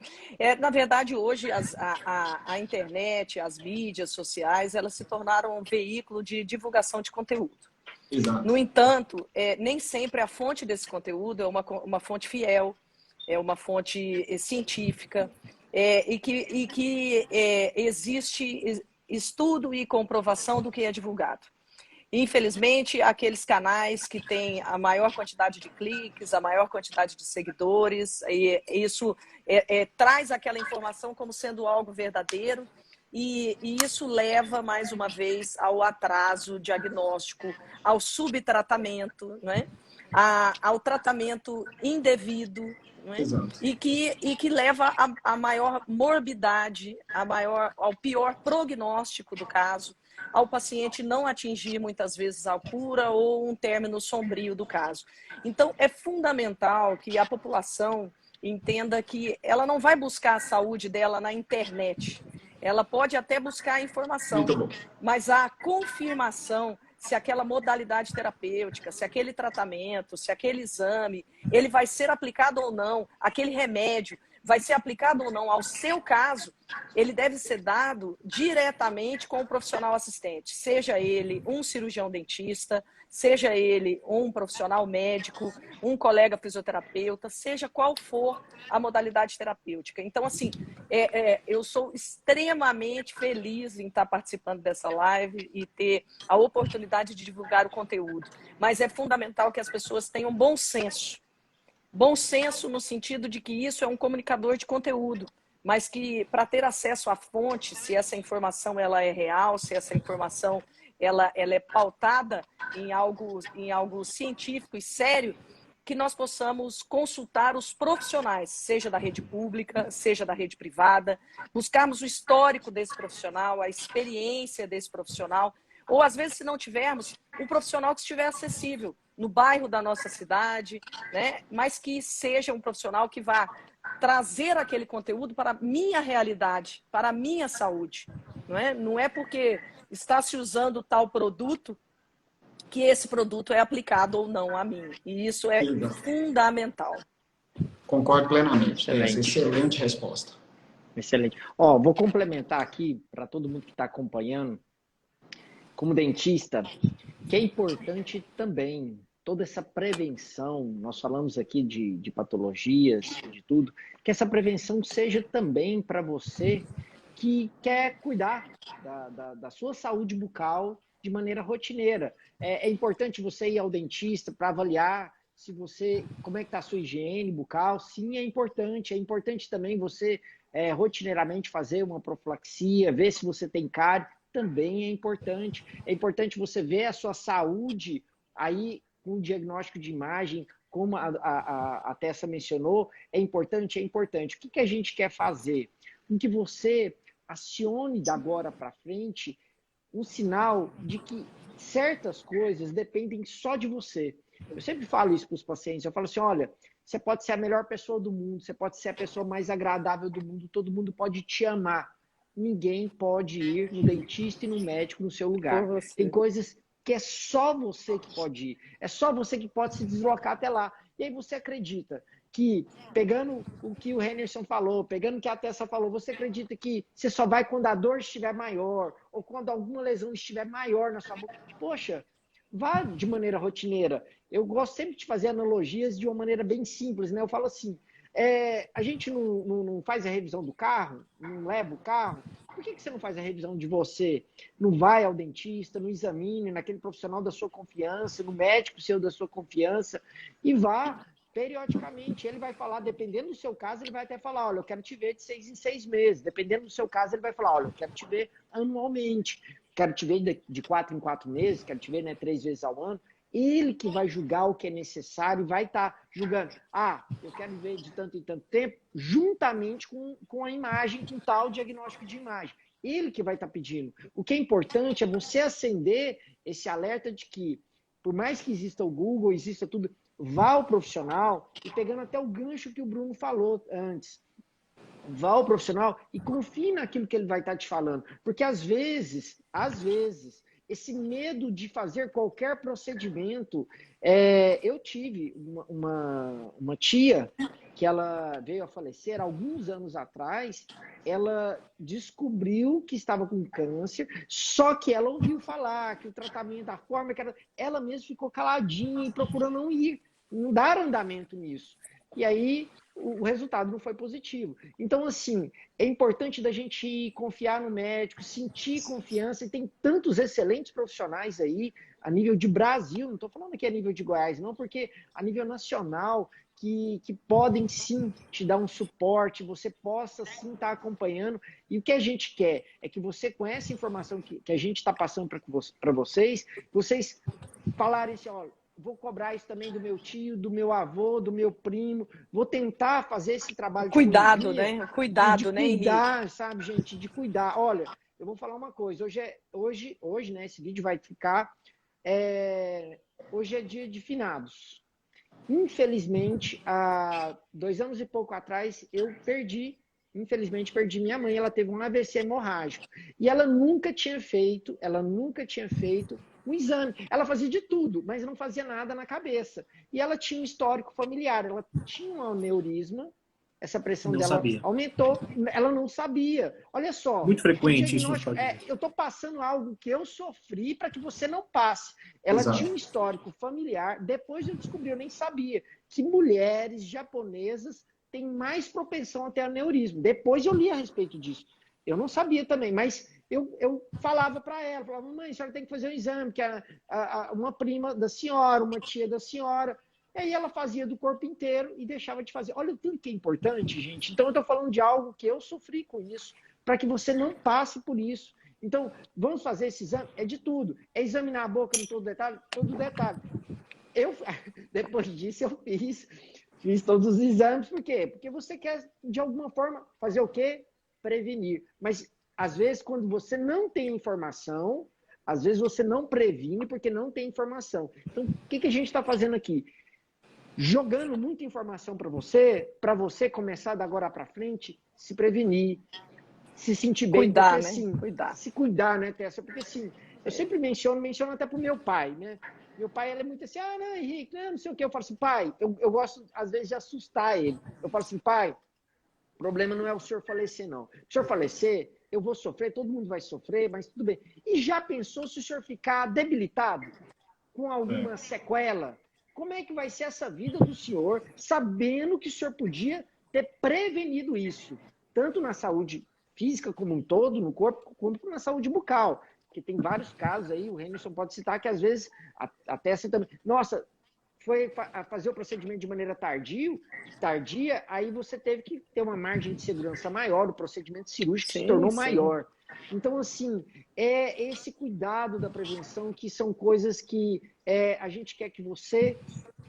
Na verdade, hoje a internet, as mídias sociais, elas se tornaram um veículo de divulgação de conteúdo. Exato. No entanto, nem sempre a fonte desse conteúdo é uma fonte fiel, é uma fonte científica, e que existe estudo e comprovação do que é divulgado. Infelizmente, aqueles canais que têm a maior quantidade de cliques, a maior quantidade de seguidores, e isso traz aquela informação como sendo algo verdadeiro, e isso leva, mais uma vez, ao atraso diagnóstico, ao subtratamento, né? Ao tratamento indevido, né? E que leva a maior morbidade, ao pior prognóstico do caso, ao paciente não atingir muitas vezes a cura ou um término sombrio do caso. Então, é fundamental que a população entenda que ela não vai buscar a saúde dela na internet. Ela pode até buscar a informação, mas a confirmação se aquela modalidade terapêutica, se aquele tratamento, se aquele exame, ele vai ser aplicado ou não, aquele remédio vai ser aplicado ou não ao seu caso, ele deve ser dado diretamente com o profissional assistente, seja ele um cirurgião dentista, seja ele um profissional médico, um colega fisioterapeuta, seja qual for a modalidade terapêutica. Então, assim, eu sou extremamente feliz em estar participando dessa live e ter a oportunidade de divulgar o conteúdo. Mas é fundamental que as pessoas tenham bom senso. Bom senso no sentido de que isso é um comunicador de conteúdo, mas que para ter acesso à fonte, se essa informação ela é real, se essa informação ela é pautada em algo científico e sério, que nós possamos consultar os profissionais, seja da rede pública, seja da rede privada, buscarmos o histórico desse profissional, a experiência desse profissional, ou às vezes, se não tivermos, um profissional que estiver acessível no bairro da nossa cidade, né? Mas que seja um profissional que vá trazer aquele conteúdo para a minha realidade, para a minha saúde. Não é porque está se usando tal produto que esse produto é aplicado ou não a mim. E isso é fundamental. Concordo plenamente. Excelente resposta. Excelente. Vou complementar aqui para todo mundo que está acompanhando, como dentista, que é importante também toda essa prevenção. Nós falamos aqui de patologias, de tudo, que essa prevenção seja também para você que quer cuidar da sua saúde bucal de maneira rotineira. É importante você ir ao dentista para avaliar como é que está a sua higiene bucal. Sim, é importante. É importante também você rotineiramente fazer uma profilaxia, ver se você tem cárie. Também é importante. É importante você ver a sua saúde aí com o diagnóstico de imagem, como a Tessa mencionou. É importante, é importante. O que a gente quer fazer? Com que você acione da agora para frente um sinal de que certas coisas dependem só de você. Eu sempre falo isso para os pacientes. Eu falo assim, olha, você pode ser a melhor pessoa do mundo, você pode ser a pessoa mais agradável do mundo, todo mundo pode te amar. Ninguém pode ir no dentista e no médico no seu lugar. Tem coisas que é só você que pode ir. É só você que pode se deslocar até lá. E aí você acredita que, pegando o que o Henderson falou, pegando o que a Tessa falou, você acredita que você só vai quando a dor estiver maior ou quando alguma lesão estiver maior na sua boca? Poxa, vá de maneira rotineira. Eu gosto sempre de fazer analogias de uma maneira bem simples, né? Eu falo assim, a gente não faz a revisão do carro, não leva o carro. Por que você não faz a revisão de você? Não vai ao dentista, não examine naquele profissional da sua confiança, no médico seu da sua confiança, e vá periodicamente. Ele vai falar, dependendo do seu caso, ele vai até falar, olha, eu quero te ver de 6 em 6 meses. Dependendo do seu caso, ele vai falar, olha, eu quero te ver anualmente, quero te ver de 4 em 4 meses, quero te ver 3 vezes ao ano. Ele que vai julgar o que é necessário, vai estar julgando. Eu quero ver de tanto em tanto tempo, juntamente com a imagem, com tal diagnóstico de imagem. Ele que vai estar pedindo. O que é importante é você acender esse alerta de que por mais que exista o Google, exista tudo, vá ao profissional, e pegando até o gancho que o Bruno falou antes, vá ao profissional e confie naquilo que ele vai estar te falando. Porque às vezes, esse medo de fazer qualquer procedimento... eu tive uma tia que ela veio a falecer alguns anos atrás, ela descobriu que estava com câncer, só que ela ouviu falar que o tratamento, a forma que ela mesma ficou caladinha e procurou não dar andamento nisso. E aí o resultado não foi positivo. Então, assim, é importante da gente confiar no médico, sentir confiança, e tem tantos excelentes profissionais aí, a nível de Brasil, não estou falando aqui a nível de Goiás, não, porque a nível nacional, que podem sim te dar um suporte, você possa sim estar acompanhando. E o que a gente quer é que você, com essa informação que a gente está passando para vocês falarem assim, olha, vou cobrar isso também do meu tio, do meu avô, do meu primo, vou tentar fazer esse trabalho de cuidado, né? Cuidado, né, Henrique? Cuidar, sabe, gente, de cuidar. Olha, eu vou falar uma coisa, hoje, né, esse vídeo vai ficar, hoje é dia de finados. Infelizmente, há 2 anos e pouco atrás, infelizmente perdi minha mãe, ela teve um AVC hemorrágico. E ela nunca tinha feito um exame. Ela fazia de tudo, mas não fazia nada na cabeça. E ela tinha um histórico familiar, ela tinha um aneurisma, essa pressão dela aumentou, ela não sabia. Olha só. Muito frequente isso. Eu estou passando algo que eu sofri para que você não passe. Ela tinha um histórico familiar, depois eu descobri, eu nem sabia, que mulheres japonesas têm mais propensão a ter aneurisma. Depois eu li a respeito disso. Eu não sabia também, mas eu falava para ela, mãe, a senhora tem que fazer um exame, que uma prima da senhora, uma tia da senhora... E aí ela fazia do corpo inteiro e deixava de fazer. Olha o tanto que é importante, gente. Então eu estou falando de algo que eu sofri com isso, para que você não passe por isso. Então, vamos fazer esse exame? É de tudo. É examinar a boca em todo detalhe? Todo detalhe. Depois disso, eu fiz todos os exames. Por quê? Porque você quer, de alguma forma, fazer o quê? Prevenir. Mas, às vezes, quando você não tem informação, às vezes você não previne porque não tem informação. Então, o que a gente está fazendo aqui? Jogando muita informação para você começar da agora para frente, se prevenir, se sentir bem. Cuidar, porque, né? Assim, cuidar. Se cuidar, né, Tessa? Porque assim, eu sempre menciono até pro meu pai, né? Meu pai, ele é muito assim, não, Henrique, não sei o quê. Eu falo assim, pai, eu gosto, às vezes, de assustar ele. Eu falo assim, pai, o problema não é o senhor falecer, não. Se o senhor falecer, eu vou sofrer, todo mundo vai sofrer, mas tudo bem. E já pensou se o senhor ficar debilitado, com alguma sequela? Como é que vai ser essa vida do senhor, sabendo que o senhor podia ter prevenido isso, tanto na saúde física como um todo, no corpo, quanto na saúde bucal? Porque tem vários casos aí, o Renilson pode citar, que às vezes, até assim também, nossa, foi fazer o procedimento de maneira tardia, aí você teve que ter uma margem de segurança maior, o procedimento cirúrgico se tornou maior. Então, assim, é esse cuidado da prevenção que são coisas que a gente quer que você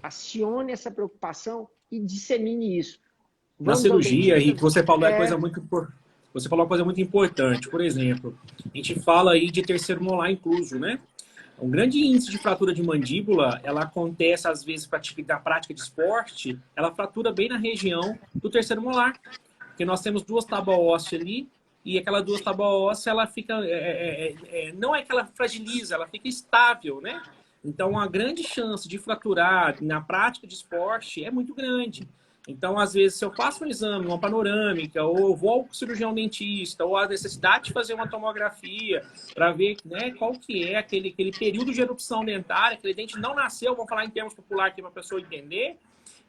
acione essa preocupação e dissemine isso. Na cirurgia, Henrique, você falou você falou uma coisa muito importante. Por exemplo, a gente fala aí de terceiro molar incluso, né? Um grande índice de fratura de mandíbula, ela acontece às vezes na prática de esporte, ela fratura bem na região do terceiro molar. Porque nós temos 2 tábuas ósseas ali, e aquelas 2 tábuas ósseas, ela fica, não é que ela fragiliza, ela fica estável, né? Então, a grande chance de fraturar na prática de esporte é muito grande. Então, às vezes, se eu faço um exame, uma panorâmica, ou eu vou ao cirurgião dentista, ou a necessidade de fazer uma tomografia para ver, né, qual que é aquele período de erupção dentária, aquele dente não nasceu, vamos falar em termos populares aqui para a pessoa entender,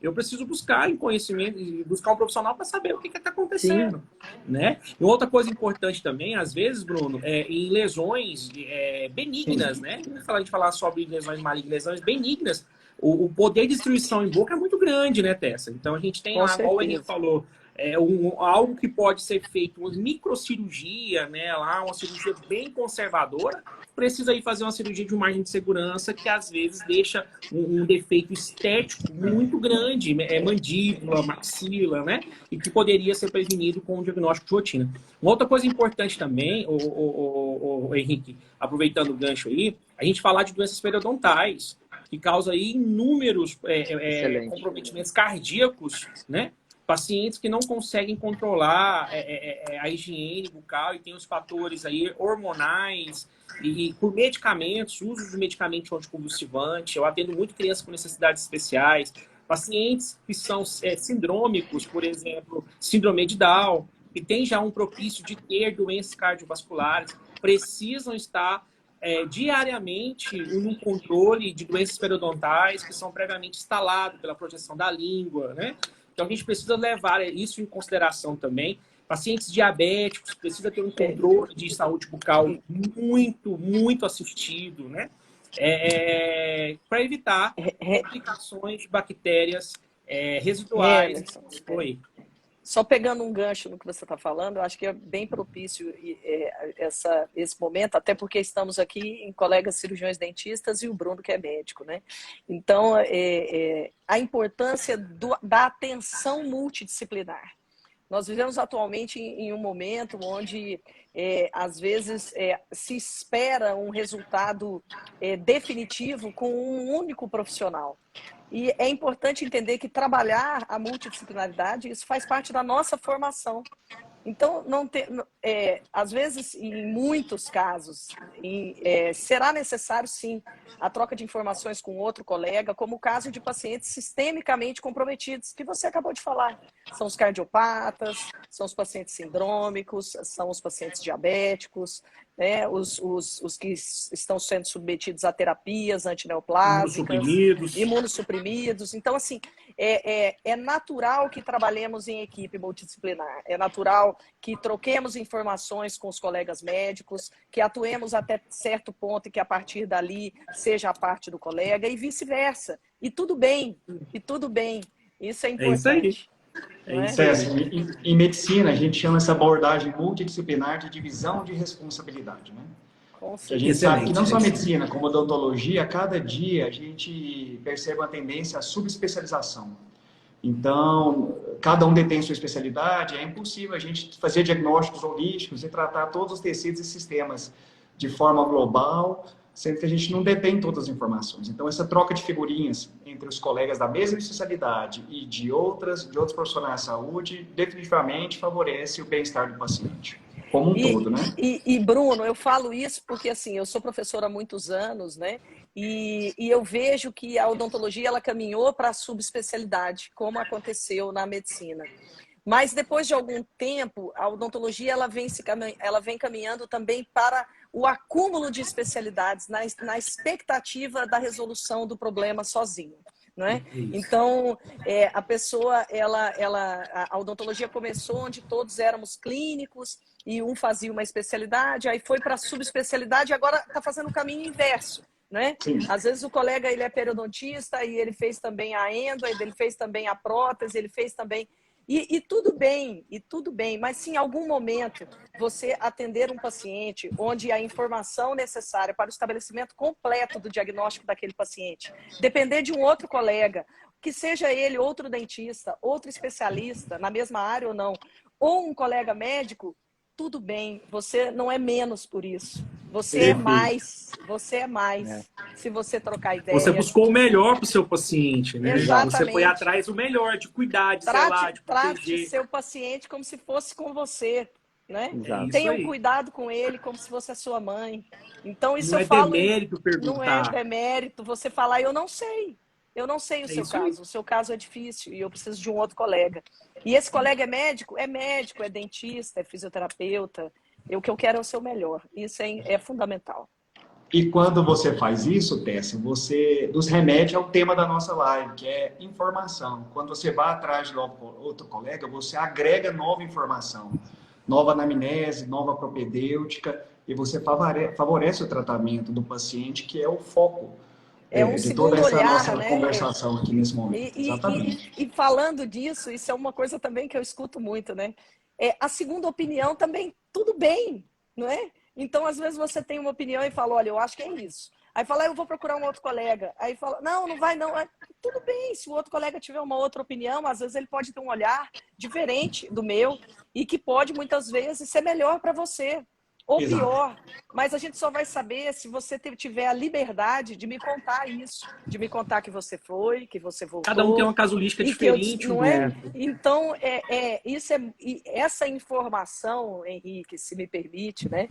eu preciso buscar em conhecimento, buscar um profissional para saber o que está acontecendo, né? E outra coisa importante também, às vezes, Bruno, em lesões benignas, né? A gente falar sobre lesões malignas, lesões benignas, o poder de destruição em boca é muito grande, né, Tessa? Então a gente tem lá, como o Henrique falou, algo que pode ser feito, uma microcirurgia, né, lá, uma cirurgia bem conservadora, precisa ir fazer uma cirurgia de margem de segurança que às vezes deixa um defeito estético muito grande, mandíbula, maxila, né, e que poderia ser prevenido com um diagnóstico de rotina. Uma outra coisa importante também, o Henrique, aproveitando o gancho aí, a gente falar de doenças periodontais. que causa aí inúmeros Excelente. comprometimentos cardíacos, né? Pacientes que não conseguem controlar a higiene bucal e tem os fatores aí hormonais e por medicamentos, uso de medicamento anticonvulsivante. Eu atendo muito crianças com necessidades especiais, pacientes que são sindrômicos, por exemplo, síndrome de Down, que tem já um propício de ter doenças cardiovasculares, precisam estar diariamente no controle de doenças periodontais que são previamente instalados pela projeção da língua, né? Então, a gente precisa levar isso em consideração também. Pacientes diabéticos precisam ter um controle de saúde bucal muito, muito assistido, né? Para evitar complicações de bactérias residuais. Só pegando um gancho no que você está falando, eu acho que é bem propício esse momento, até porque estamos aqui em colegas cirurgiões dentistas e o Bruno que é médico, né? Então, a importância da atenção multidisciplinar. Nós vivemos atualmente em um momento onde, às vezes, se espera um resultado definitivo com um único profissional. E é importante entender que trabalhar a multidisciplinaridade, isso faz parte da nossa formação. Então, às vezes, em muitos casos, será necessário, sim, a troca de informações com outro colega, como o caso de pacientes sistemicamente comprometidos, que você acabou de falar. São os cardiopatas, são os pacientes sindrômicos, são os pacientes diabéticos, né, os que estão sendo submetidos a terapias antineoplásicas, imunossuprimidos. Então, assim, é natural que trabalhemos em equipe multidisciplinar, é natural que troquemos informações com os colegas médicos, que atuemos até certo ponto e que a partir dali seja a parte do colega e vice-versa. E tudo bem, Isso é importante. Em medicina, a gente chama essa abordagem multidisciplinar de divisão de responsabilidade, né? Que a gente sabe que não só a medicina, como a odontologia, a cada dia a gente percebe uma tendência à subespecialização. Então, cada um detém sua especialidade, é impossível a gente fazer diagnósticos holísticos e tratar todos os tecidos e sistemas de forma global, sendo que a gente não detém todas as informações. Então, essa troca de figurinhas entre os colegas da mesma especialidade e de outros profissionais de saúde definitivamente favorece o bem-estar do paciente. Como um todo, né? E, Bruno, eu falo isso porque, assim, eu sou professora há muitos anos, né? E eu vejo que a odontologia, ela caminhou para a subespecialidade, como aconteceu na medicina. Mas, depois de algum tempo, a odontologia, ela vem caminhando também para o acúmulo de especialidades, na expectativa da resolução do problema sozinho. Não é? Então, a pessoa, a odontologia começou onde todos éramos clínicos e um fazia uma especialidade, aí foi para a subespecialidade e agora está fazendo o caminho inverso. Né? Às vezes o colega ele é periodontista e ele fez também a endo, ele fez também a prótese, ele fez também... E tudo bem, mas se em algum momento você atender um paciente onde a informação necessária para o estabelecimento completo do diagnóstico daquele paciente depender de um outro colega, que seja ele outro dentista, outro especialista na mesma área ou não, ou um colega médico, tudo bem, você não é menos por isso. Você é mais. Se você trocar ideia. Você buscou o melhor para o seu paciente, né? Exatamente. Você foi atrás do melhor, de cuidar, de zelar, de proteger. Trate seu paciente como se fosse com você, né? Exato. Tenha um cuidado com ele como se fosse a sua mãe. Então, isso não eu falo... demérito perguntar. Não é demérito você falar, eu não sei o seu caso. O seu caso é difícil e eu preciso de um outro colega. E esse colega é médico, é dentista, é fisioterapeuta. O que eu quero é o seu melhor. Isso é fundamental. E quando você faz isso, Tessa, você nos remete ao tema da nossa live, que é informação. Quando você vai atrás de outro colega, você agrega nova informação, nova anamnese, nova propedêutica, e você favorece o tratamento do paciente, que é o foco de toda essa nossa conversação aqui nesse momento. Exatamente. E falando disso, isso é uma coisa também que eu escuto muito, né? A segunda opinião também, tudo bem, não é? Então, às vezes você tem uma opinião e fala, olha, eu acho que é isso. Aí fala, eu vou procurar um outro colega. Aí fala, não vai não. Tudo bem, se o outro colega tiver uma outra opinião, às vezes ele pode ter um olhar diferente do meu e que pode, muitas vezes, ser melhor para você. Ou Exato. pior, mas a gente só vai saber se você tiver a liberdade de me contar isso, de me contar que você foi, que você voltou. Cada um tem uma casuística e que eu, diferente, não é? Humberto. Então, essa informação, Henrique, se me permite, né?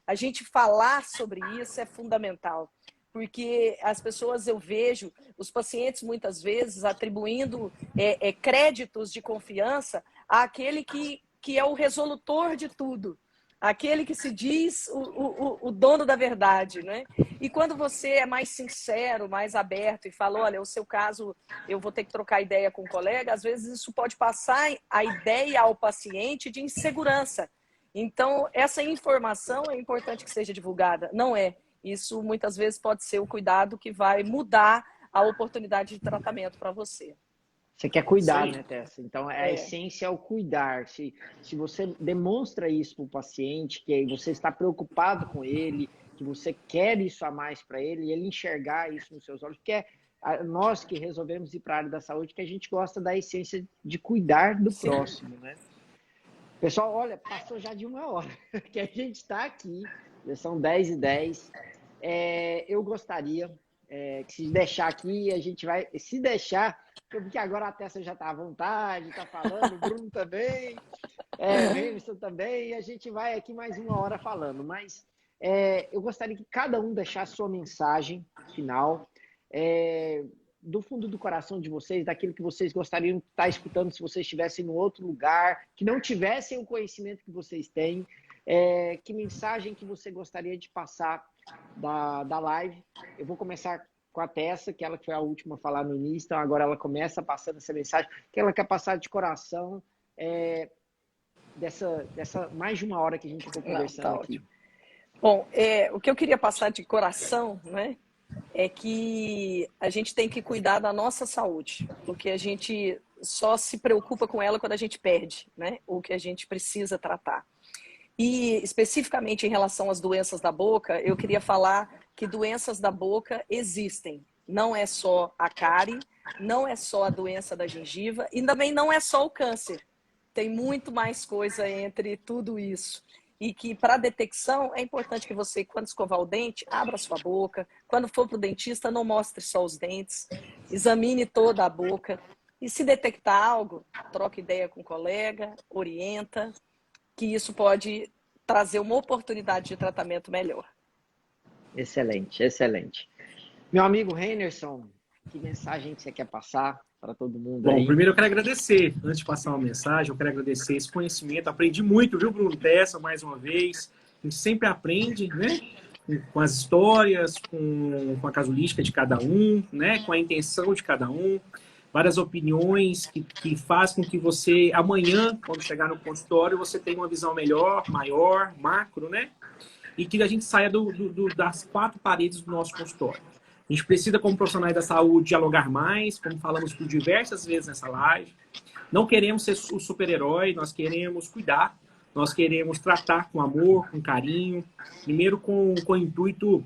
A gente falar sobre isso é fundamental. Porque as pessoas, eu vejo, os pacientes muitas vezes atribuindo créditos de confiança àquele que é o resolutor de tudo, aquele que se diz o dono da verdade, né? E quando você é mais sincero, mais aberto e fala, olha, o seu caso, eu vou ter que trocar ideia com o colega, às vezes isso pode passar a ideia ao paciente de insegurança. Então, essa informação é importante que seja divulgada. Não é. Isso muitas vezes pode ser o cuidado que vai mudar a oportunidade de tratamento para você. Você quer cuidar, né, Tessa? Então, a essência é o cuidar. Se você demonstra isso para o paciente, que você está preocupado com ele, que você quer isso a mais para ele, e ele enxergar isso nos seus olhos, porque é nós que resolvemos ir para a área da saúde, que a gente gosta da essência de cuidar do próximo, né? Pessoal, olha, passou já de 1 hora que a gente está aqui, já são 10h10. Eu gostaria que se deixar aqui, a gente vai... Se deixar, porque agora a Tessa já está à vontade, está falando, o Bruno também, o Emerson também, e a gente vai aqui mais 1 hora falando. Mas eu gostaria que cada um deixasse sua mensagem final, do fundo do coração de vocês, daquilo que vocês gostariam de estar escutando se vocês estivessem em outro lugar, que não tivessem o conhecimento que vocês têm. Que mensagem que você gostaria de passar da live? Eu vou começar com a Tessa, que ela foi a última a falar no início, então agora ela começa passando essa mensagem, que ela quer passar de coração, dessa mais de 1 hora que a gente ficou conversando aqui. Bom, o que eu queria passar de coração, né, é que a gente tem que cuidar da nossa saúde, porque a gente só se preocupa com ela quando a gente perde, né, o que a gente precisa tratar. E especificamente em relação às doenças da boca, eu queria falar que doenças da boca existem. Não é só a cárie, não é só a doença da gengiva e também não é só o câncer. Tem muito mais coisa entre tudo isso. E que para detecção é importante que você, quando escovar o dente, abra sua boca. Quando for para o dentista, não mostre só os dentes. Examine toda a boca. E se detectar algo, troque ideia com o colega, orienta, que isso pode trazer uma oportunidade de tratamento melhor. Excelente, excelente. Meu amigo Heinerson, que mensagem que você quer passar para todo mundo aí? Bom, primeiro eu quero agradecer, antes de passar uma mensagem, eu quero agradecer esse conhecimento, aprendi muito, viu, Bruno Tessa, mais uma vez, a gente sempre aprende, né, com as histórias, com a casuística de cada um, né, com a intenção de cada um, várias opiniões que faz com que você, amanhã, quando chegar no consultório, você tenha uma visão melhor, maior, macro, né, e que a gente saia das 4 paredes do nosso consultório. A gente precisa, como profissionais da saúde, dialogar mais, como falamos por diversas vezes nessa live. Não queremos ser o super-herói, nós queremos cuidar, nós queremos tratar com amor, com carinho, primeiro com o intuito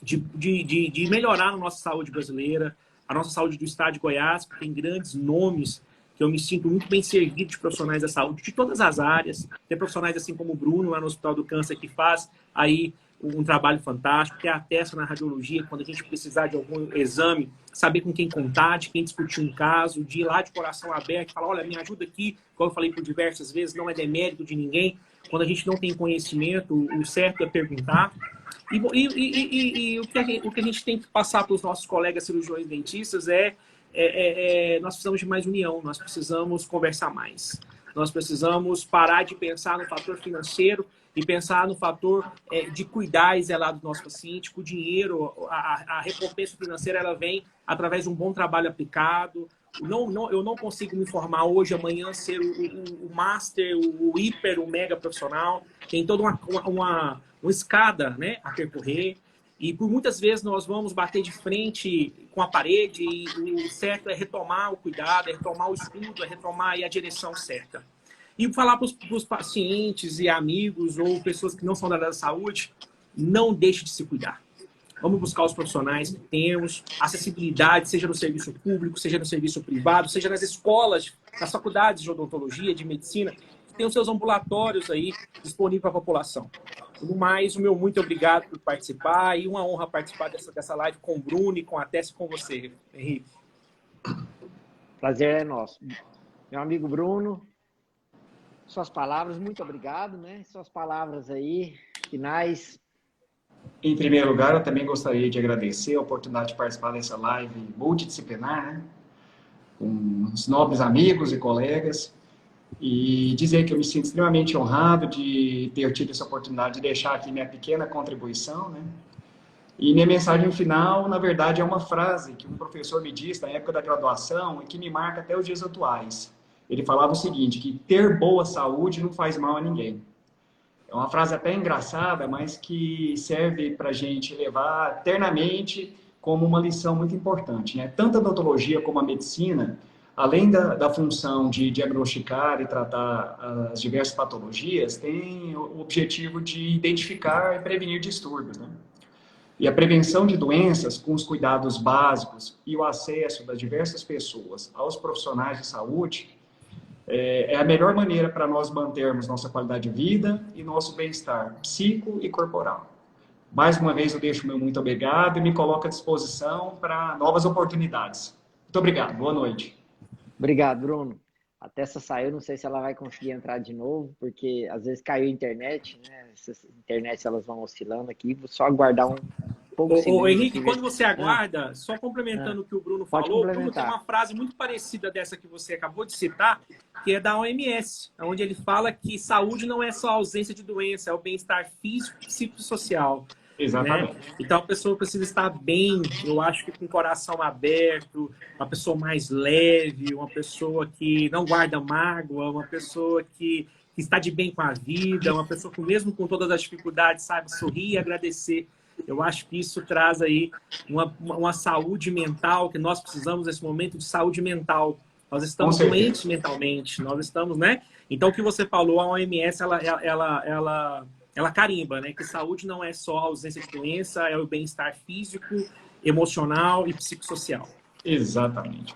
de melhorar a nossa saúde brasileira, a nossa saúde do estado de Goiás, que tem grandes nomes, que eu me sinto muito bem servido de profissionais da saúde, de todas as áreas. Tem profissionais assim como o Bruno, lá no Hospital do Câncer, que faz aí um trabalho fantástico, que é a Tessa na radiologia, quando a gente precisar de algum exame, saber com quem contar, de quem discutir um caso, de ir lá de coração aberto e falar, olha, me ajuda aqui, como eu falei por diversas vezes, não é demérito de ninguém. Quando a gente não tem conhecimento, o certo é perguntar. E o que a gente tem que passar para os nossos colegas cirurgiões dentistas nós precisamos de mais união, nós precisamos conversar mais. Nós precisamos parar de pensar no fator financeiro e pensar no fator de cuidar e zelar do nosso paciente. Com o dinheiro, a recompensa financeira ela vem através de um bom trabalho aplicado. Eu não consigo me formar hoje, amanhã ser o master, o hiper, o mega profissional. Tem toda uma escada, né, a percorrer. E por muitas vezes nós vamos bater de frente com a parede e o certo é retomar o cuidado, é retomar o estudo, é retomar aí a direção certa. E falar para os pacientes e amigos ou pessoas que não são da área da saúde, não deixe de se cuidar. Vamos buscar os profissionais que temos, acessibilidade, seja no serviço público, seja no serviço privado, seja nas escolas, nas faculdades de odontologia, de medicina, tem os seus ambulatórios aí disponíveis para a população. No mais, o meu muito obrigado por participar e uma honra participar dessa live com o Bruno e com a Tess e com você, Henrique. Prazer é nosso. Meu amigo Bruno, suas palavras, muito obrigado, né? Suas palavras aí, finais. Em primeiro lugar, eu também gostaria de agradecer a oportunidade de participar dessa live multidisciplinar, né? Com os nobres amigos e colegas, e dizer que eu me sinto extremamente honrado de ter tido essa oportunidade de deixar aqui minha pequena contribuição, né? E minha mensagem final, na verdade, é uma frase que um professor me disse na época da graduação e que me marca até os dias atuais. Ele falava o seguinte, que ter boa saúde não faz mal a ninguém. É uma frase até engraçada, mas que serve para a gente levar eternamente como uma lição muito importante, né? Tanto a odontologia como a medicina, além da função de diagnosticar e tratar as diversas patologias, tem o objetivo de identificar e prevenir distúrbios, né? E a prevenção de doenças com os cuidados básicos e o acesso das diversas pessoas aos profissionais de saúde é a melhor maneira para nós mantermos nossa qualidade de vida e nosso bem-estar psico e corporal. Mais uma vez eu deixo o meu muito obrigado e me coloco à disposição para novas oportunidades. Muito obrigado, boa noite. Obrigado, Bruno. A Tessa saiu, não sei se ela vai conseguir entrar de novo, porque às vezes caiu a internet, né? Essas internets elas vão oscilando aqui, vou só aguardar um pouco. Ô, Henrique, quando você aguarda, só complementando o que o Bruno falou, Bruno tem uma frase muito parecida dessa que você acabou de citar, que é da OMS, onde ele fala que saúde não é só ausência de doença, é o bem-estar físico, psicossocial. Exatamente. Né? Então a pessoa precisa estar bem, eu acho que com o coração aberto, uma pessoa mais leve, uma pessoa que não guarda mágoa, uma pessoa que está de bem com a vida, uma pessoa que mesmo com todas as dificuldades sabe sorrir e agradecer. Eu acho que isso traz aí uma saúde mental, que nós precisamos nesse momento de saúde mental. Nós estamos doentes mentalmente, nós estamos, né? Então o que você falou, a OMS, ela carimba, né? Que saúde não é só a ausência de doença, é o bem-estar físico, emocional e psicossocial. Exatamente.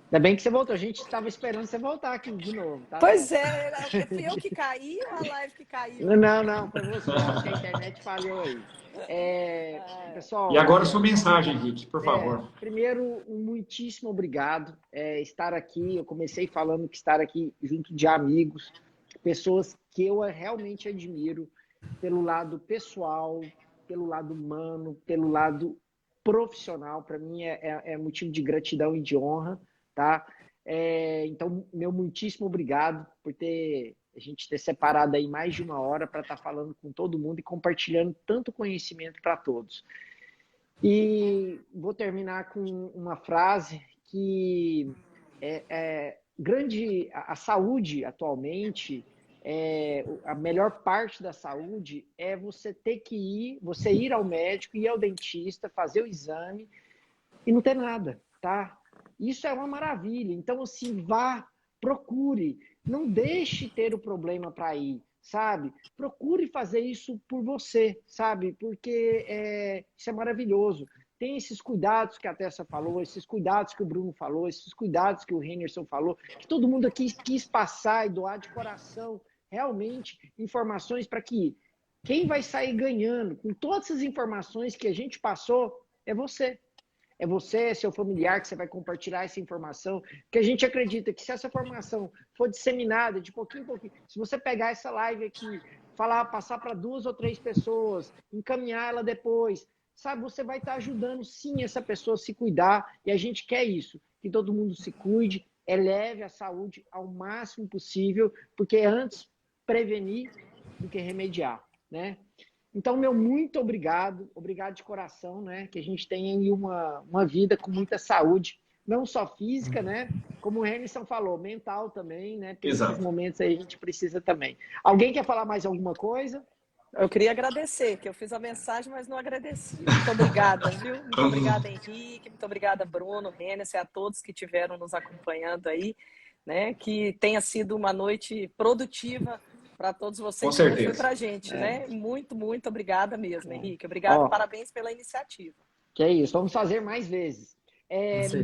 Ainda bem que você voltou. A gente estava esperando você voltar aqui de novo. Tá? Pois é, fui eu que caí ou a live que caiu? Não, foi você. Acho que a internet falhou aí. Pessoal, e agora sua mensagem, Henrique, por favor. Primeiro, muitíssimo obrigado. Estar aqui, eu comecei falando que estar aqui junto de amigos, pessoas que eu realmente admiro pelo lado pessoal, pelo lado humano, pelo lado profissional. Para mim é motivo de gratidão e de honra, tá? Então, meu muitíssimo obrigado por a gente ter separado aí mais de uma hora para estar falando com todo mundo e compartilhando tanto conhecimento para todos. E vou terminar com uma frase que a saúde atualmente, a melhor parte da saúde é você ir ao médico, ir ao dentista, fazer o exame e não ter nada, tá? Isso é uma maravilha. Então, assim, procure, não deixe ter o problema para ir, sabe? Procure fazer isso por você, sabe? Porque isso é maravilhoso. Tem esses cuidados que a Tessa falou, esses cuidados que o Bruno falou, esses cuidados que o Henderson falou, que todo mundo aqui quis passar e doar de coração, realmente, informações para que quem vai sair ganhando com todas essas informações que a gente passou é você. É você, é seu familiar, que você vai compartilhar essa informação, que a gente acredita que se essa informação for disseminada de pouquinho em pouquinho, se você pegar essa live aqui, passar para 2 ou 3 pessoas, encaminhar ela depois, sabe, você vai estar ajudando sim essa pessoa a se cuidar, e a gente quer isso, que todo mundo se cuide, eleve a saúde ao máximo possível, porque é antes prevenir do que remediar, né? Então, meu muito obrigado de coração, né? Que a gente tenha aí uma vida com muita saúde, não só física, né? Como o Henderson falou, mental também, né? Porque nesses momentos aí a gente precisa também. Alguém quer falar mais alguma coisa? Eu queria agradecer, que eu fiz a mensagem, mas não agradeci. Muito obrigada, viu? Muito obrigada, Henrique, muito obrigada, Bruno, Henderson, a todos que estiveram nos acompanhando aí, né? Que tenha sido uma noite produtiva para todos vocês. Com certeza. E para a gente, né? Muito, muito obrigada mesmo, Henrique. Obrigado, parabéns pela iniciativa. Que é isso, vamos fazer mais vezes.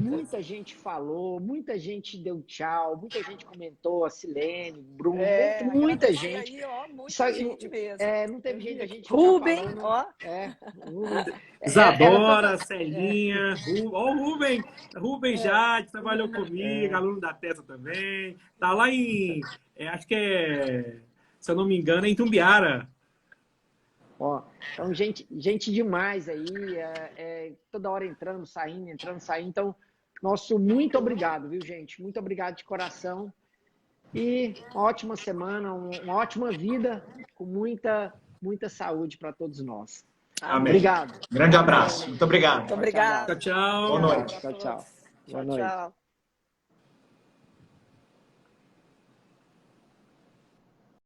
Muita gente falou, muita gente deu tchau, muita gente comentou, a Silene, Bruno, muita gente. Aí, ó, muita Só, gente mesmo. não teve jeito da gente Rubem, falando. ó. Isadora, Celinha, ó o Rubem. Rubem Jade trabalhou comigo, aluno da Tessa também. Tá lá em, acho que se eu não me engano, é em Tumbiara. Ó, então, gente demais aí, toda hora entrando, saindo. Então, nosso muito obrigado, viu, gente? Muito obrigado de coração. E uma ótima semana, uma ótima vida, com muita saúde para todos nós. Amém. Obrigado. Grande abraço. Muito obrigado. Muito obrigado. Tchau, tchau. Boa noite. Tchau. Boa noite.